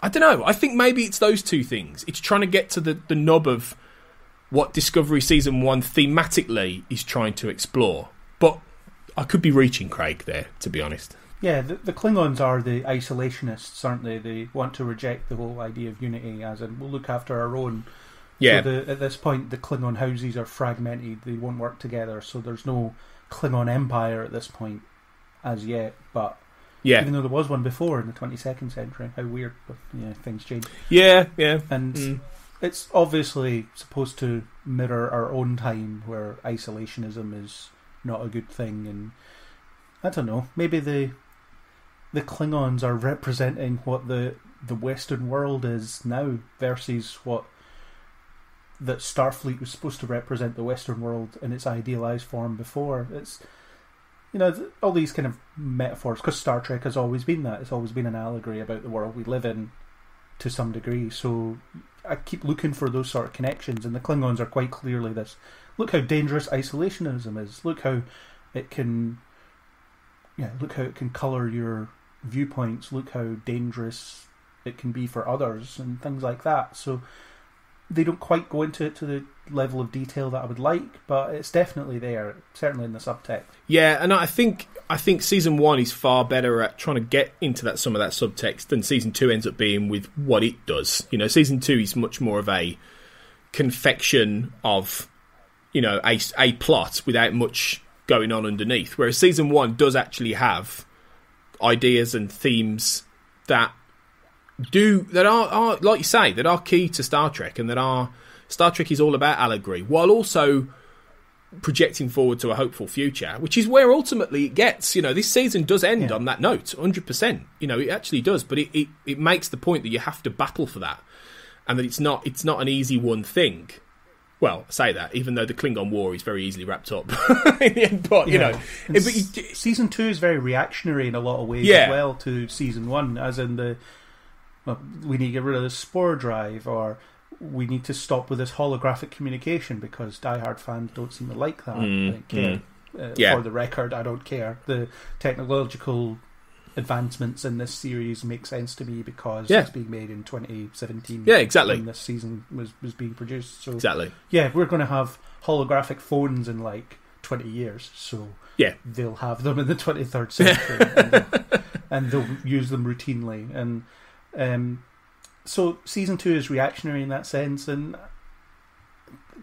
I don't know, I think maybe it's those two things. It's trying to get to the nub of what Discovery Season 1 thematically is trying to explore. But I could be reaching, Craig, there, to be honest. Yeah, the Klingons are the isolationists, aren't they? They want to reject the whole idea of unity, as in, we'll look after our own. Yeah. So at this point, the Klingon houses are fragmented, they won't work together, so there's no Klingon empire at this point, as yet, but... Yeah. Even though there was one before in the 22nd century. How weird, but things change. Yeah. And it's obviously supposed to mirror our own time, where isolationism is not a good thing, and I don't know, maybe the Klingons are representing what the Western world is now versus what that Starfleet was supposed to represent the Western world in its idealized form before. It's, you know, all these kind of metaphors, because Star Trek has always been that. It's always been an allegory about the world we live in to some degree. So I keep looking for those sort of connections, and the Klingons are quite clearly this. Look how dangerous isolationism is. Look how it can colour your viewpoints. Look how dangerous it can be for others and things like that. So they don't quite go into it to the level of detail that I would like, but it's definitely there, certainly in the subtext. Yeah, and I think season 1 is far better at trying to get into some of that subtext than season 2 ends up being with what it does. Season 2 is much more of a confection of, a plot without much going on underneath, whereas season 1 does actually have ideas and themes that are like you say, that are key to Star Trek, and Star Trek is all about allegory, while also projecting forward to a hopeful future, which is where ultimately it gets. This season does end on that note, 100%. It actually does, but it makes the point that you have to battle for that, and that it's not an easy one thing. Well, I say that, even though the Klingon War is very easily wrapped up in the end, but, season 2 is very reactionary in a lot of ways as well to season 1, as in we need to get rid of the spore drive, or we need to stop with this holographic communication because diehard fans don't seem to like that. I don't care. For the record, I don't care. The technological advancements in this series make sense to me because it's being made in 2017. Yeah, exactly. When this season was being produced. So exactly. Yeah, we're going to have holographic phones in 20 years. So they'll have them in the 23rd century and they'll use them routinely. And so season 2 is reactionary in that sense, and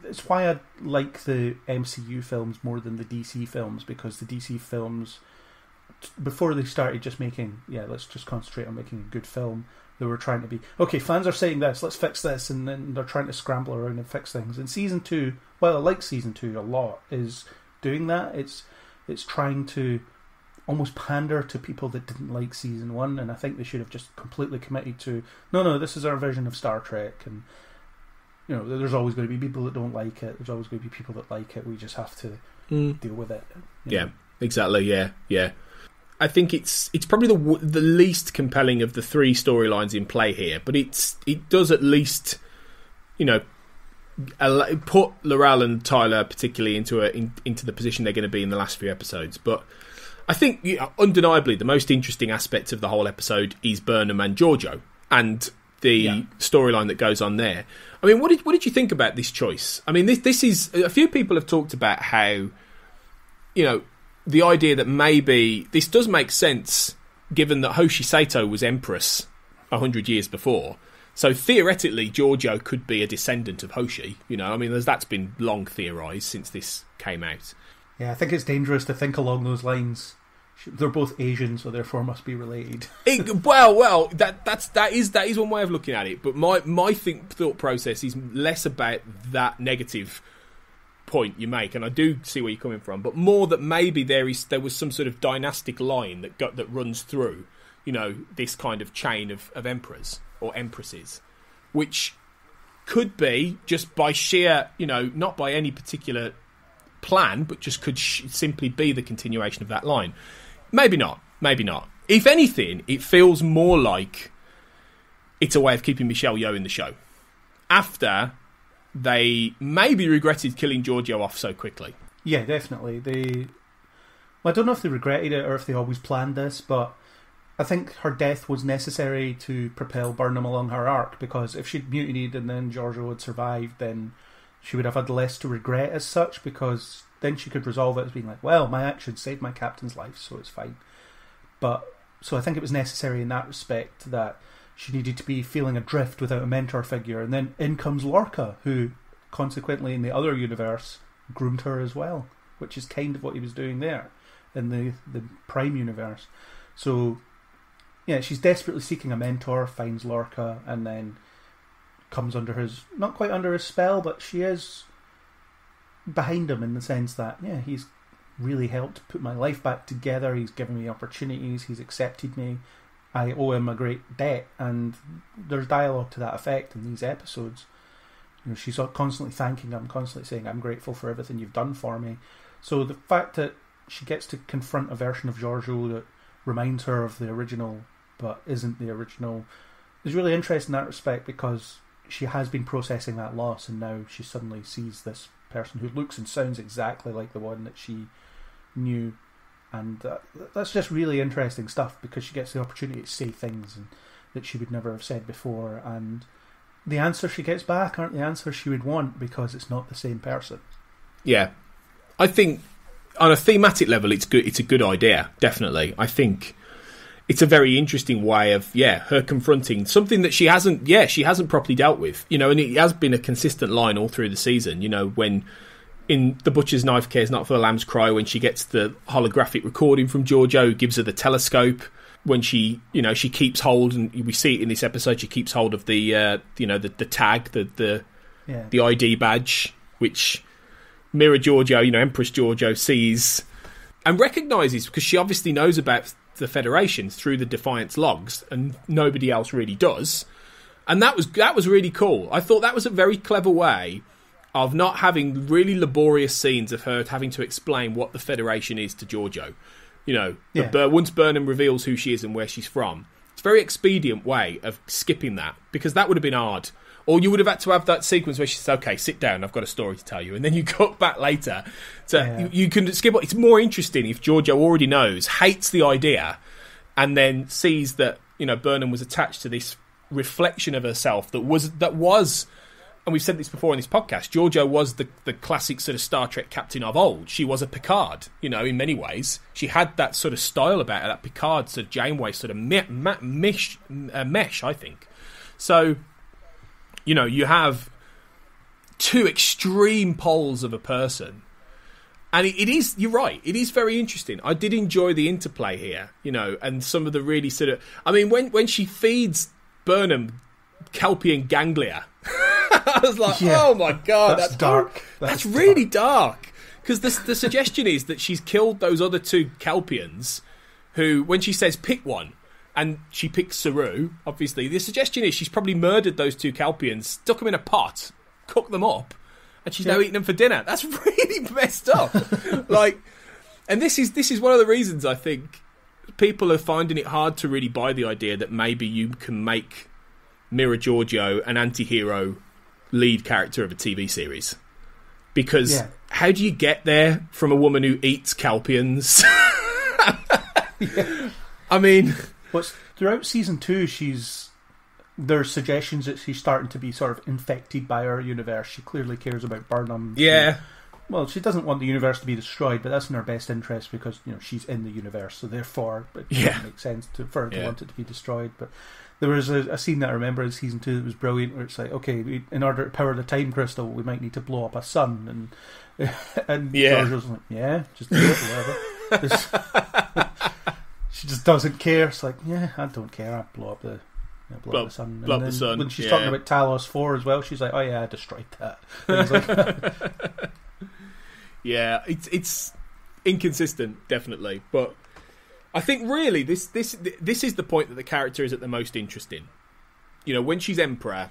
it's why I like the MCU films more than the DC films, because the DC films, before they started just making, let's just concentrate on making a good film, they were trying to be, okay, fans are saying this, let's fix this, and then they're trying to scramble around and fix things. And season 2, well, I like season 2 a lot, is doing that. It's trying to almost pander to people that didn't like season 1, and I think they should have just completely committed to, no, this is our vision of Star Trek, and there's always going to be people that don't like it, there's always going to be people that like it, we just have to deal with it. Exactly. I think it's probably the least compelling of the 3 storylines in play here, but it does at least put Laurel and Tyler particularly into the position they're going to be in the last few episodes. But I think undeniably the most interesting aspect of the whole episode is Burnham and Giorgio and the storyline that goes on there. I mean, what did you think about this choice? I mean, this is, a few people have talked about how the idea that maybe this does make sense given that Hoshi Sato was Empress 100 years before. So theoretically, Giorgio could be a descendant of Hoshi. That's been long theorised since this came out. Yeah, I think it's dangerous to think along those lines. They're both Asian, so therefore must be related. Well, that is one way of looking at it. But my thought process is less about that negative point you make, and I do see where you're coming from, but more that maybe there was some sort of dynastic line that runs through, this kind of chain of emperors or empresses, which could be just by sheer, not by any particular plan, but just could simply be the continuation of that line. Maybe not. If anything, it feels more like it's a way of keeping Michelle Yeoh in the show after they maybe regretted killing Giorgio off so quickly. Yeah, definitely. I don't know if they regretted it or if they always planned this, but I think her death was necessary to propel Burnham along her arc, because if she'd mutinied and then Giorgio had survived, then she would have had less to regret as such, because then she could resolve it as being like, well, my actions saved my captain's life, so it's fine. So I think it was necessary in that respect that she needed to be feeling adrift without a mentor figure, and then in comes Lorca, who consequently in the other universe groomed her as well, which is kind of what he was doing there in the Prime universe. So yeah, she's desperately seeking a mentor, finds Lorca, and then comes under his, not quite under his spell, but she is behind him in the sense that, he's really helped put my life back together, he's given me opportunities, he's accepted me, I owe him a great debt, and there's dialogue to that effect in these episodes. She's constantly thanking him, constantly saying, I'm grateful for everything you've done for me. So the fact that she gets to confront a version of Giorgio that reminds her of the original but isn't the original is really interesting in that respect, because she has been processing that loss, and now she suddenly sees this person who looks and sounds exactly like the one that she knew. And that's just really interesting stuff, because she gets the opportunity to say things that she would never have said before, and the answers she gets back aren't the answers she would want because it's not the same person. Yeah. I think on a thematic level, it's good. It's a good idea, definitely. I think it's a very interesting way of, her confronting something that she hasn't properly dealt with, and it has been a consistent line all through the season, when in The Butcher's Knife Cares Not for the Lamb's Cry, when she gets the holographic recording from Giorgio, who gives her the telescope, when she keeps hold, and we see it in this episode, she keeps hold of the tag, the ID badge, which Mira Giorgio, Empress Giorgio sees and recognises, because she obviously knows about the Federation through the Defiance logs, and nobody else really does. And that was really cool. I thought that was a very clever way of not having really laborious scenes of her having to explain what the Federation is to Giorgio. Once Burnham reveals who she is and where she's from, it's a very expedient way of skipping that, because that would have been hard. Or you would have had to have that sequence where she says, "Okay, sit down, I've got a story to tell you," and then you cut back later. So you can skip it. It's more interesting if Giorgio already knows, hates the idea, and then sees that Burnham was attached to this reflection of herself that was. And we've said this before in this podcast, Giorgio was the classic sort of Star Trek captain of old. She was a Picard, in many ways. She had that sort of style about her, that Picard sort of Janeway sort of mesh, I think. So, you have two extreme poles of a person. And it is, you're right, it is very interesting. I did enjoy the interplay here, and some of the really sort of... I mean, when she feeds Burnham Kelpian ganglia... I was like, oh my God, that's dark. That's really dark. Because the suggestion is that she's killed those other two Kelpians who, when she says pick one, and she picks Saru, obviously, the suggestion is she's probably murdered those two Kelpians, stuck them in a pot, cooked them up, and she's now eating them for dinner. That's really messed up. And this is one of the reasons I think people are finding it hard to really buy the idea that maybe you can make Mira Giorgio an anti-hero lead character of a TV series, because how do you get there from a woman who eats Kelpians? I mean, throughout season 2, there's suggestions that she's starting to be sort of infected by our universe. She clearly cares about Burnham. She doesn't want the universe to be destroyed, but that's in her best interest because she's in the universe, so therefore it doesn't make sense for her to want it to be destroyed. But there was a scene that I remember in season 2 that was brilliant, where it's like, okay, in order to power the time crystal, we might need to blow up a sun, and Georgia's like, just do it, whatever. She just doesn't care. It's like, I don't care. I blow up the sun. Blow up the sun. When she's talking about Talos 4 as well, she's like, oh yeah, I destroyed that. And like, it's inconsistent, definitely, but I think really this is the point that the character is at the most interesting. When she's Emperor,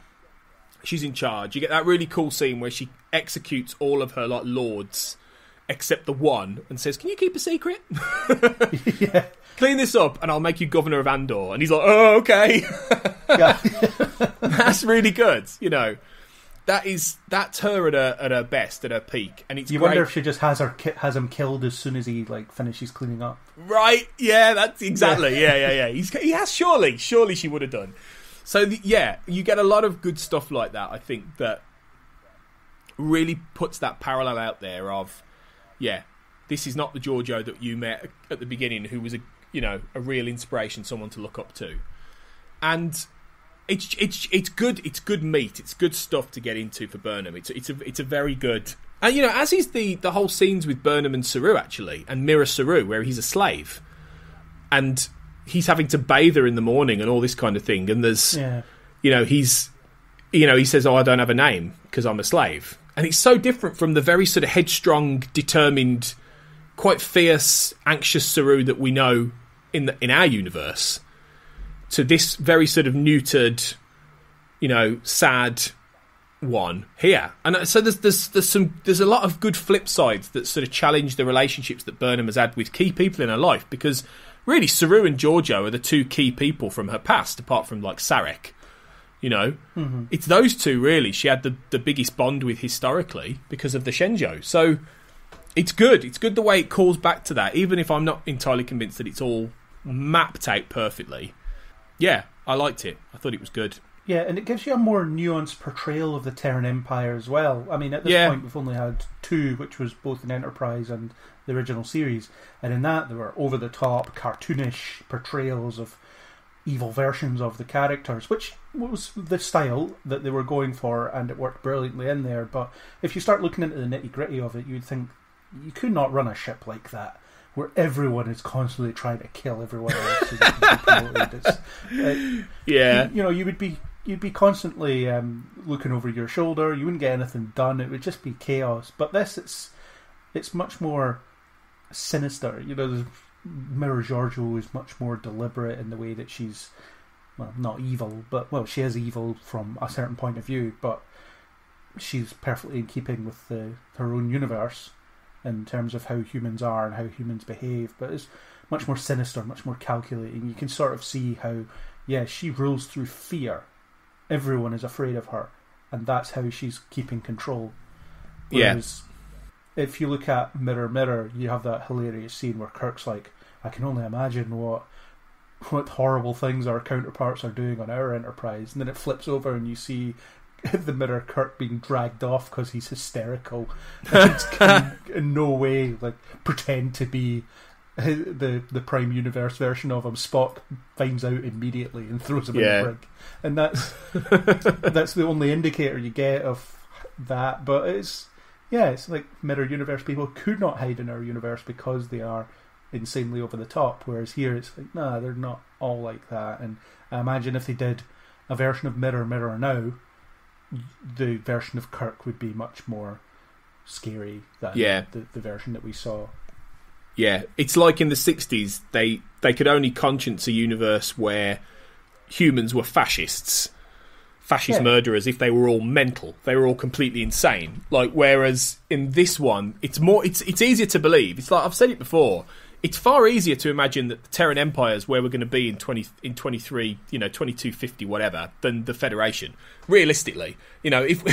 she's in charge. You get that really cool scene where she executes all of her lords except the one and says, "Can you keep a secret? Clean this up and I'll make you governor of Andor." And he's like, "Oh, okay." That's really good. That's her at her best, at her peak, and it's. You wonder if she just has him killed as soon as he finishes cleaning up. Right? Yeah, that's exactly. Yeah. He has surely she would have done. So you get a lot of good stuff like that. I think that really puts that parallel out there of, this is not the Giorgio that you met at the beginning, who was a real inspiration, someone to look up to, and. It's good. It's good meat. It's good stuff to get into for Burnham. It's a very good, and as is the whole scenes with Burnham and Saru actually, and Mira Saru, where he's a slave, and he's having to bathe her in the morning and all this kind of thing. And there's, he says, "Oh, I don't have a name because I'm a slave," and it's so different from the very sort of headstrong, determined, quite fierce, anxious Saru that we know in our universe. To this very sort of neutered, sad one here, and so there's a lot of good flip sides that sort of challenge the relationships that Burnham has had with key people in her life, because really Saru and Giorgio are the two key people from her past, apart from Sarek. It's those two really she had the biggest bond with historically because of the Shenzhou. So it's good. It's good the way it calls back to that, even if I'm not entirely convinced that it's all mapped out perfectly. Yeah, I liked it. I thought it was good. Yeah, and it gives you a more nuanced portrayal of the Terran Empire as well. I mean, at this point, we've only had 2, which was both in Enterprise and the original series. And in that, there were over-the-top, cartoonish portrayals of evil versions of the characters, which was the style that they were going for, and it worked brilliantly in there. But if you start looking into the nitty-gritty of it, you'd think you could not run a ship like that, where everyone is constantly trying to kill everyone else so they can be promoted. You'd be constantly looking over your shoulder. You wouldn't get anything done. It would just be chaos. But this, it's much more sinister. Mirror Giorgio is much more deliberate in the way that she's, well, not evil, but, well, she is evil from a certain point of view, but she's perfectly in keeping with her own universe in terms of how humans are and how humans behave. But it's much more sinister, much more calculating. You can sort of see how, she rules through fear. Everyone is afraid of her, and that's how she's keeping control. Whereas if you look at Mirror Mirror, you have that hilarious scene where Kirk's like, I can only imagine what horrible things our counterparts are doing on our Enterprise, and then it flips over and you see the Mirror Kirk being dragged off because he's hysterical and can in no way pretend to be the Prime Universe version of him. Spock finds out immediately and throws him in the brig, and that's the only indicator you get of that. But it's like Mirror Universe people could not hide in our universe because they are insanely over the top, whereas here it's like, nah, they're not all like that. And I imagine if they did a version of Mirror Mirror now, the version of Kirk would be much more scary than the version that we saw. Yeah, it's like in the 60s, they could only conscience a universe where humans were fascists, murderers, if they were all mental. They were all completely insane. Whereas in this one, it's easier to believe. It's like, I've said it before, it's far easier to imagine that the Terran Empire is where we're going to be in 2250, whatever, than the Federation. Realistically, if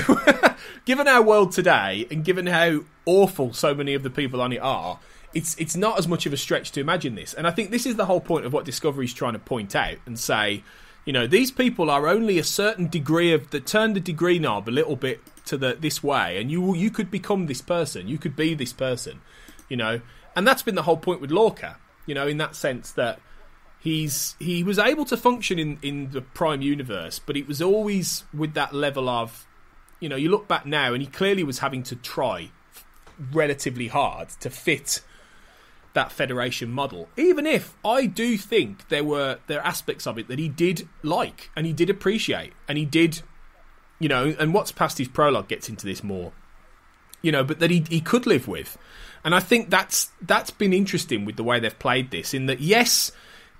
given our world today and given how awful so many of the people on it are, it's not as much of a stretch to imagine this. And I think this is the whole point of what Discovery's trying to point out and say, these people are only a certain degree turn the degree knob a little bit to this way, and you could become this person, you could be this person, and that's been the whole point with Lorca, in that sense that he was able to function in the Prime Universe, but it was always with that level of, you look back now and he clearly was having to try relatively hard to fit that Federation model, even if I do think there are aspects of it that he did like and he did appreciate and he did, and what's past his prologue gets into this more, but that he could live with. And I think that's been interesting with the way they've played this, in that, yes,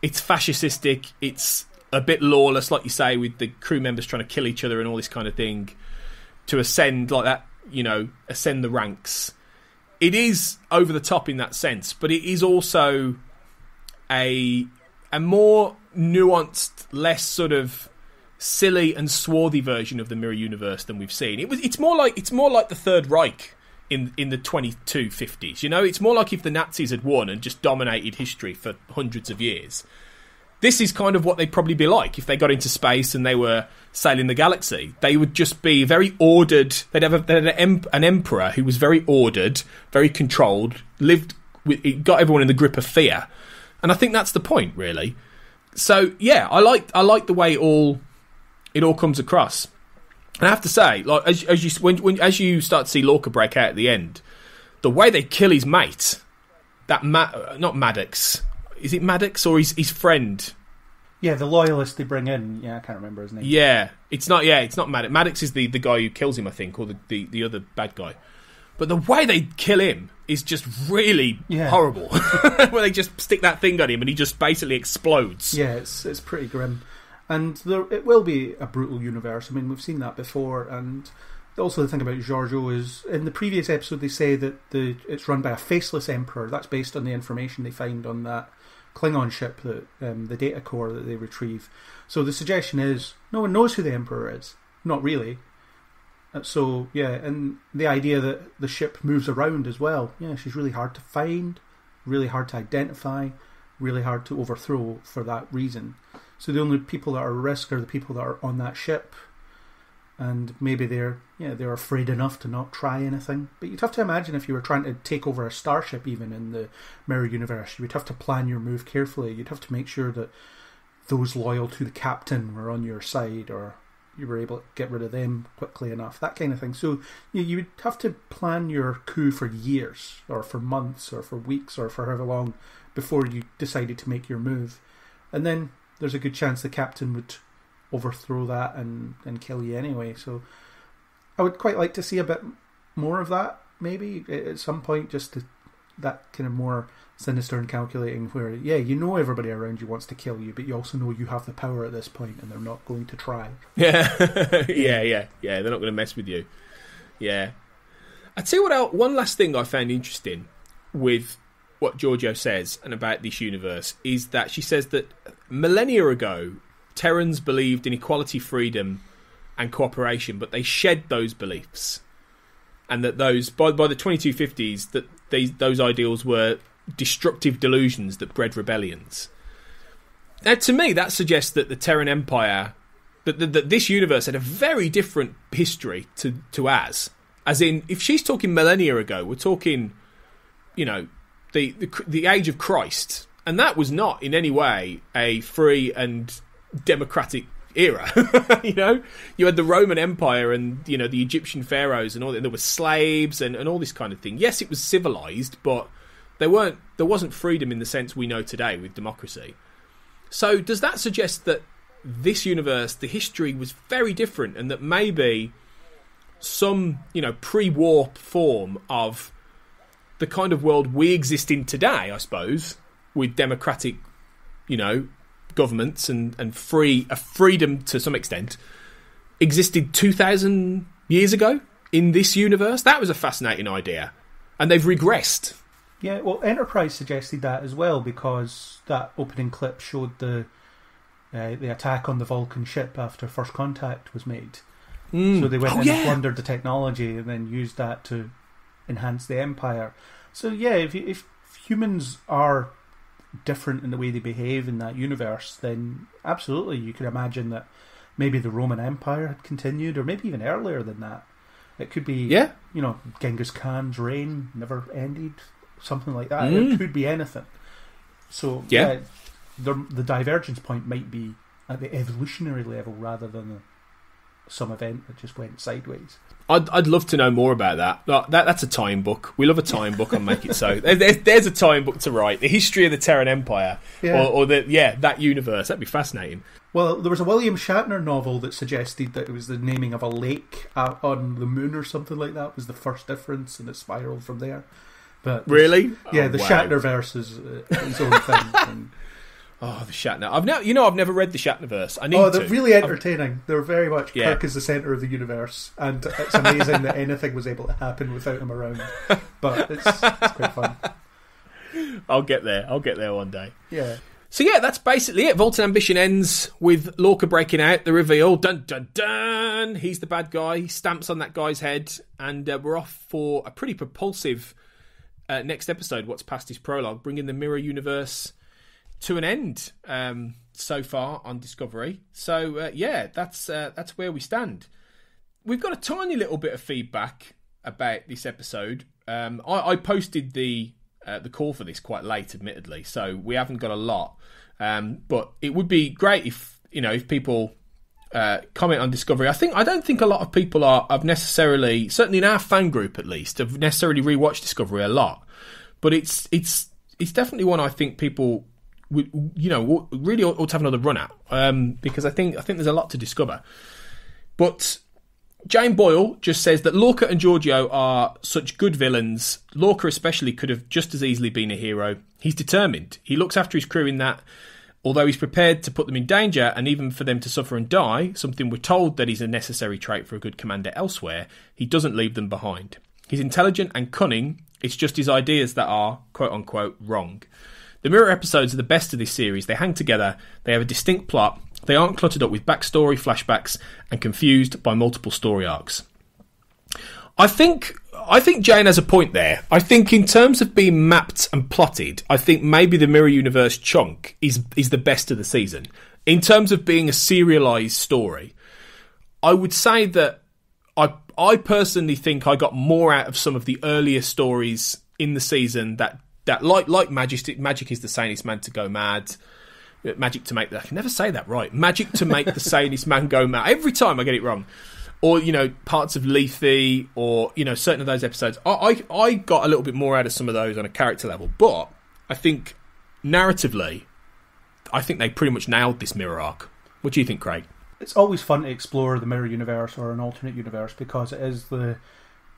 it's fascistic, it's a bit lawless, like you say, with the crew members trying to kill each other and all this kind of thing, to ascend like that, ascend the ranks. It is over the top in that sense, but it is also a more nuanced, less sort of silly and swarthy version of the Mirror Universe than we've seen. It's more like the Third Reich in the 2250s. It's more like if the Nazis had won and just dominated history for hundreds of years. This is kind of what they'd probably be like if they got into space and they were sailing the galaxy. They would just be very ordered. They'd have an emperor who was very ordered, very controlled, got everyone in the grip of fear. And I think that's the point, really. So yeah, I like the way it all comes across. And I have to say, like as you start to see Lorca break out at the end, the way they kill his mate, not Maddox. Is it Maddox or his friend? Yeah, the loyalist they bring in. Yeah, I can't remember his name. Yeah, it's not Maddox. Maddox is the guy who kills him, I think, or the other bad guy. But the way they kill him is just really horrible. Where they just stick that thing on him and he just basically explodes. Yeah, it's pretty grim. And it will be a brutal universe. I mean, we've seen that before. And also the thing about Giorgio is, in the previous episode, they say that it's run by a faceless emperor. That's based on the information they find on that Klingon ship, that the data core that they retrieve. So the suggestion is no one knows who the Emperor is. Not really. So yeah, and the idea that the ship moves around as well. Yeah, she's really hard to find, really hard to identify, really hard to overthrow for that reason. So the only people that are at risk are the people that are on that ship, and maybe they're afraid enough to not try anything. But you'd have to imagine if you were trying to take over a starship, even in the Mirror Universe, you would have to plan your move carefully. You'd have to make sure that those loyal to the captain were on your side, or you were able to get rid of them quickly enough, that kind of thing. So you would have to plan your coup for years, or for months, or for weeks, or for however long before you decided to make your move. And then there's a good chance the captain would overthrow that and kill you anyway. So I would quite like to see a bit more of that, maybe, at some point, just that kind of more sinister and calculating where, you know everybody around you wants to kill you, but you also know you have the power at this point and they're not going to try. Yeah, yeah, they're not going to mess with you. Yeah. I'd say one last thing I found interesting with what Giorgio says and about this universe is that she says that millennia ago, Terrans believed in equality, freedom and cooperation, but they shed those beliefs. And that those by the 2250s, that those ideals were destructive delusions that bred rebellions. Now, to me, that suggests that the Terran Empire, that this universe had a very different history to ours. As in, if she's talking millennia ago, we're talking, the age of Christ, and that was not in any way a free and democratic era. You had the Roman Empire and the Egyptian pharaohs and all that, and there were slaves and all this kind of thing. Yes, it was civilized, but there wasn't freedom in the sense we know today with democracy. So does that suggest that this universe, the history was very different, and that maybe some pre-war form of the kind of world we exist in today, I suppose, with democratic governments and freedom to some extent, existed 2,000 years ago in this universe? That was a fascinating idea, and they've regressed. Yeah, well, Enterprise suggested that as well, because that opening clip showed the attack on the Vulcan ship after First Contact was made. So they went and plundered the technology and then used that to enhance the Empire. So yeah, if humans are different in the way they behave in that universe, then absolutely you could imagine that maybe the Roman Empire had continued, or maybe even earlier than that. It could be, Genghis Khan's reign never ended, something like that. It could be anything. So the divergence point might be at the evolutionary level rather than some event that just went sideways. I'd love to know more about that. That's a time book. We love a time book on Make It So. There's a time book to write. The history of the Terran Empire, or that universe. That'd be fascinating. Well, there was a William Shatner novel that suggested that it was the naming of a lake on the moon or something like that was the first difference, and it spiraled from there. But really, the Shatnerverse is its own thing. Oh, the Shatner! I've never read the Shatnerverse. I need to. They're really entertaining. They're very much Kirk is the centre of the universe, and it's amazing that anything was able to happen without him around. But it's quite fun. I'll get there one day. Yeah. So that's basically it. Vault and Ambition ends with Lorca breaking out, the reveal. Dun dun dun! He's the bad guy. He stamps on that guy's head, and we're off for a pretty propulsive next episode. What's past his prologue, bringing the Mirror Universe to an end so far on Discovery. So that's where we stand. We've got a tiny little bit of feedback about this episode. I posted the call for this quite late, admittedly, so we haven't got a lot. But it would be great if people comment on Discovery. I don't think a lot of people have necessarily, certainly in our fan group at least, have necessarily rewatched Discovery a lot. But it's definitely one I think people really ought to have another run at, because I think there's a lot to discover. But Jane Boyle just says that Lorca and Giorgio are such good villains. Lorca especially could have just as easily been a hero. He's determined. He looks after his crew in that, although he's prepared to put them in danger and even for them to suffer and die, something we're told that is a necessary trait for a good commander elsewhere, he doesn't leave them behind. He's intelligent and cunning. It's just his ideas that are, quote-unquote, wrong. The Mirror episodes are the best of this series. They hang together, they have a distinct plot, they aren't cluttered up with backstory, flashbacks, and confused by multiple story arcs. I think Jane has a point there. I think in terms of being mapped and plotted, I think maybe the Mirror Universe chunk is the best of the season. In terms of being a serialised story, I would say that I personally think I got more out of some of the earlier stories in the season that like Magic is the sanest man to go mad. Magic to make I can never say that right. Magic to make the sanest man go mad. Every time I get it wrong. Or, parts of Lethe, or, certain of those episodes. I got a little bit more out of some of those on a character level. But I think, narratively, I think they pretty much nailed this mirror arc. What do you think, Craig? It's always fun to explore the mirror universe or an alternate universe, because it is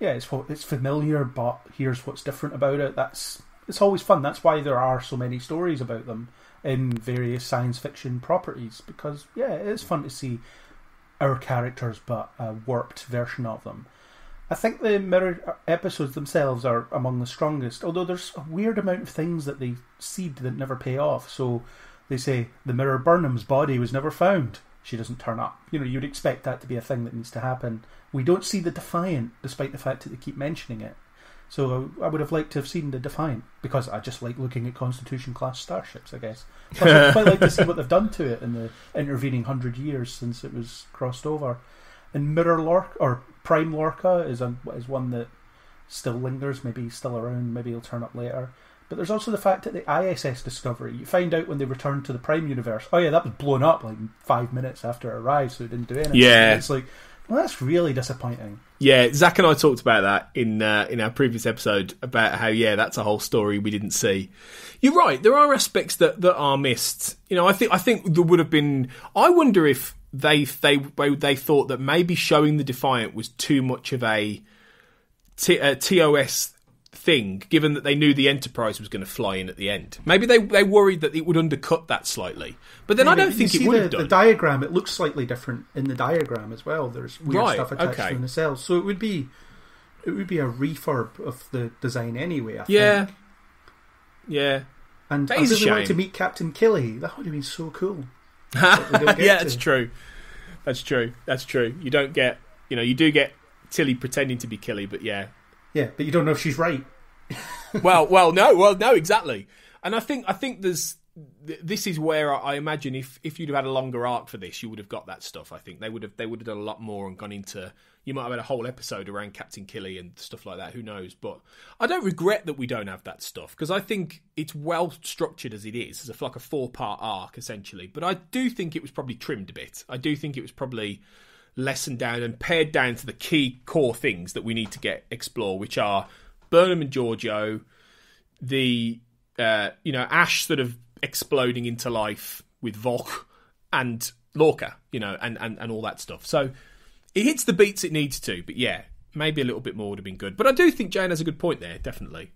it's familiar, but here's what's different about it. It's always fun. That's why there are so many stories about them in various science fiction properties, because, it is fun to see our characters, but a warped version of them. I think the mirror episodes themselves are among the strongest, although there's a weird amount of things that they seed that never pay off. So they say the Mirror Burnham's body was never found. She doesn't turn up. You'd expect that to be a thing that needs to happen. We don't see the Defiant, despite the fact that they keep mentioning it. So I would have liked to have seen the Defiant, because I just like looking at Constitution-class starships, I guess. Plus, I'd quite like to see what they've done to it in the intervening 100 years since it was crossed over. And Mirror Lorca, or Prime Lorca, is one that still lingers, maybe still around, maybe he'll turn up later. But there's also the fact that the ISS discovery, you find out when they return to the Prime universe, that was blown up like 5 minutes after it arrived, so it didn't do anything. Yeah. And it's like, well, that's really disappointing. Yeah, Zach and I talked about that in our previous episode, about how, that's a whole story we didn't see. You're right, there are aspects that are missed. I think there would have been... I wonder if they thought that maybe showing the Defiant was too much of a TOS thing, given that they knew the Enterprise was going to fly in at the end. Maybe they worried that it would undercut that slightly. But then I don't think it would have done. The diagram, it looks slightly different in the diagram as well. There's weird stuff attached to the nacelles. So it would be a refurb of the design anyway, I think. Yeah. And I really wanted to meet Captain Killy. That would have been so cool. That's true. That's true. You don't get, you do get Tilly pretending to be Killy, but yeah. Yeah, but you don't know if she's right. No, exactly. And I think this is where I imagine if you'd have had a longer arc for this, you would have got that stuff. I think they would have done a lot more and gone into. You might have had a whole episode around Captain Killy and stuff like that. Who knows? But I don't regret that we don't have that stuff, because I think it's well structured as it is. It's like a 4-part arc essentially. But I do think it was probably trimmed a bit. I do think it was probably lessened down and pared down to the key core things that we need to explore, which are Burnham and Giorgio, the Ash sort of exploding into life with Vok, and Lorca, and all that stuff. So it hits the beats it needs to, but maybe a little bit more would have been good. But I do think Jane has a good point there, definitely.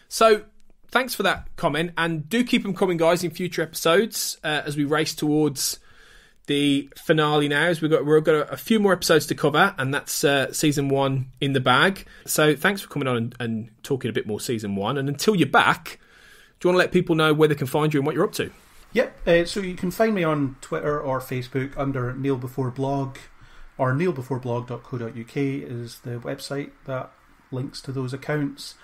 So thanks for that comment, and do keep them coming, guys, in future episodes as we race towards the finale now. As we've got a few more episodes to cover, and that's season 1 in the bag. So thanks for coming on and talking a bit more season 1. And until you're back, do you want to let people know where they can find you and what you're up to? Yep. So you can find me on Twitter or Facebook under Neil Before Blog, or neilbeforeblog.co.uk is the website that links to those accounts.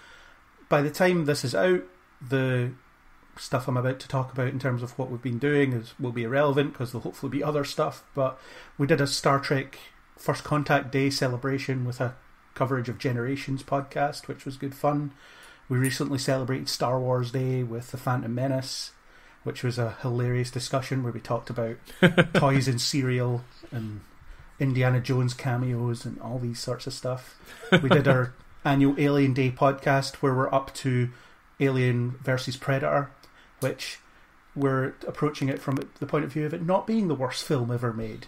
By the time this is out, the stuff I'm about to talk about in terms of what we've been doing will be irrelevant, because there'll hopefully be other stuff. But we did a Star Trek First Contact Day celebration with a coverage of Generations podcast, which was good fun. We recently celebrated Star Wars Day with The Phantom Menace, which was a hilarious discussion where we talked about toys and cereal and Indiana Jones cameos and all these sorts of stuff. We did our annual Alien Day podcast where we're up to Alien versus Predator, which we're approaching it from the point of view of it not being the worst film ever made.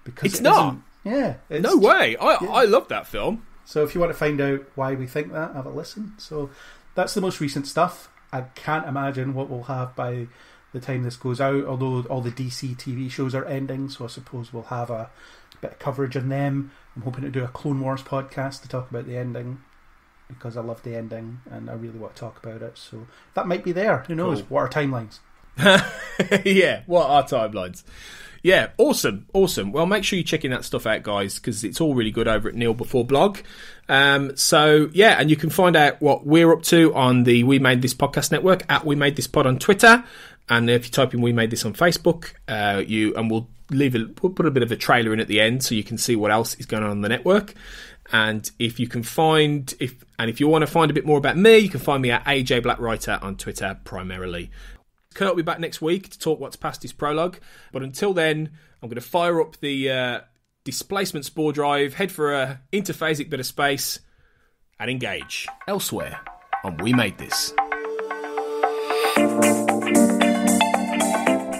Because it's not. Yeah. No way. I love that film. So if you want to find out why we think that, have a listen. So that's the most recent stuff. I can't imagine what we'll have by the time this goes out, although all the DC TV shows are ending, so I suppose we'll have a bit of coverage on them. I'm hoping to do a Clone Wars podcast to talk about the ending, because I love the ending and I really want to talk about it. So that might be there. Who knows? Cool. What are timelines? Yeah, what are timelines? Yeah, awesome. Well, make sure you're checking that stuff out, guys, because it's all really good over at Neil Before blog. So, yeah, and you can find out what we're up to on the We Made This Podcast Network, at We Made This Pod on Twitter. And if you type in We Made This on Facebook, we'll put a bit of a trailer in at the end so you can see what else is going on the network. And if you want to find a bit more about me, you can find me at AJ Blackwriter on Twitter primarily. Kurt will be back next week to talk what's past his prologue. But until then, I'm going to fire up the displacement spore drive, head for a interphasic bit of space, and engage elsewhere on We Made This.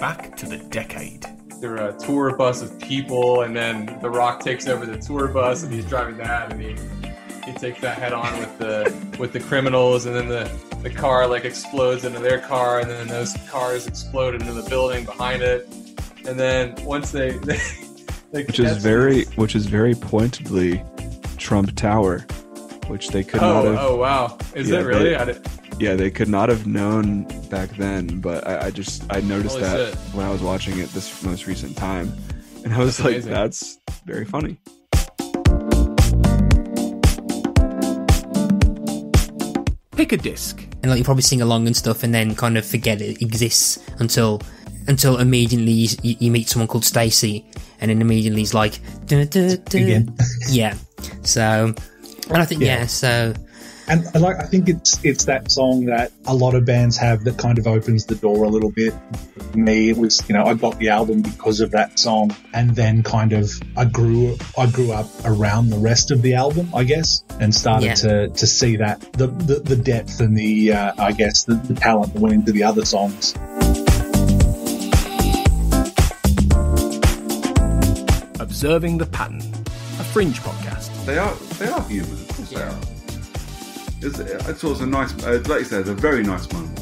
Back to the decade. They're a tour bus of people, and then The Rock takes over the tour bus, and he's driving that, and he takes that head on with the criminals, and then the car like explodes into their car, and then those cars explode into the building behind it, and then once they which is very pointedly Trump Tower, which they could not have. Oh wow, is it really? They could not have known back then, but I noticed Holy that shit. when I was watching it this most recent time, and I was like, that's very funny. Pick a disc. And like you probably sing along and stuff, and then kind of forget it exists until immediately you meet someone called Stacy, and then immediately he's like, again. Yeah. So, and I think And I think it's that song that a lot of bands have that kind of opens the door a little bit. For me, it was, I got the album because of that song, and then kind of I grew up around the rest of the album, I guess, and started to see that the depth and the the talent that went into the other songs. Observing the Pattern, a Fringe podcast. They are human, of course they are. It's also a nice, like you said, a very nice moment.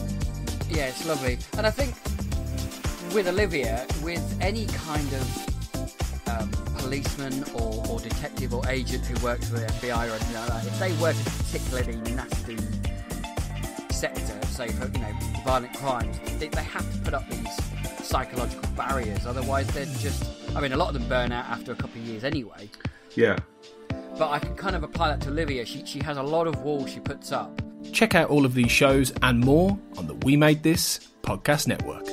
Yeah, it's lovely. And I think with Olivia, with any kind of policeman or detective or agent who works for the FBI or anything like that, if they work in a particularly nasty sector, say for violent crimes, they have to put up these psychological barriers. Otherwise, they're just. I mean, a lot of them burn out after a couple of years anyway. Yeah. But I can kind of apply that to Olivia. She has a lot of walls she puts up. Check out all of these shows and more on the We Made This Podcast Network.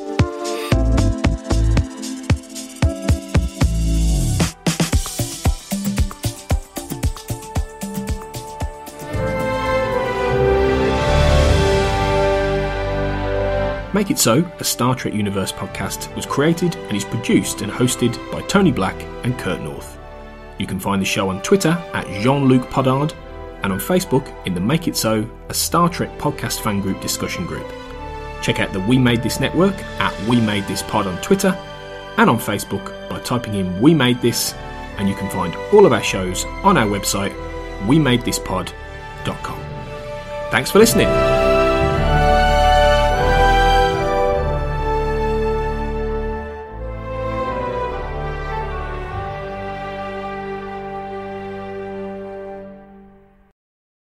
Make It So, a Star Trek Universe podcast, was created and is produced and hosted by Tony Black and Kurt North. You can find the show on Twitter at Jean-Luc Podard and on Facebook in the Make It So, a Star Trek podcast fan group discussion group. Check out the We Made This network at We Made This Pod on Twitter and on Facebook by typing in We Made This, and you can find all of our shows on our website, wemadethispod.com. Thanks for listening.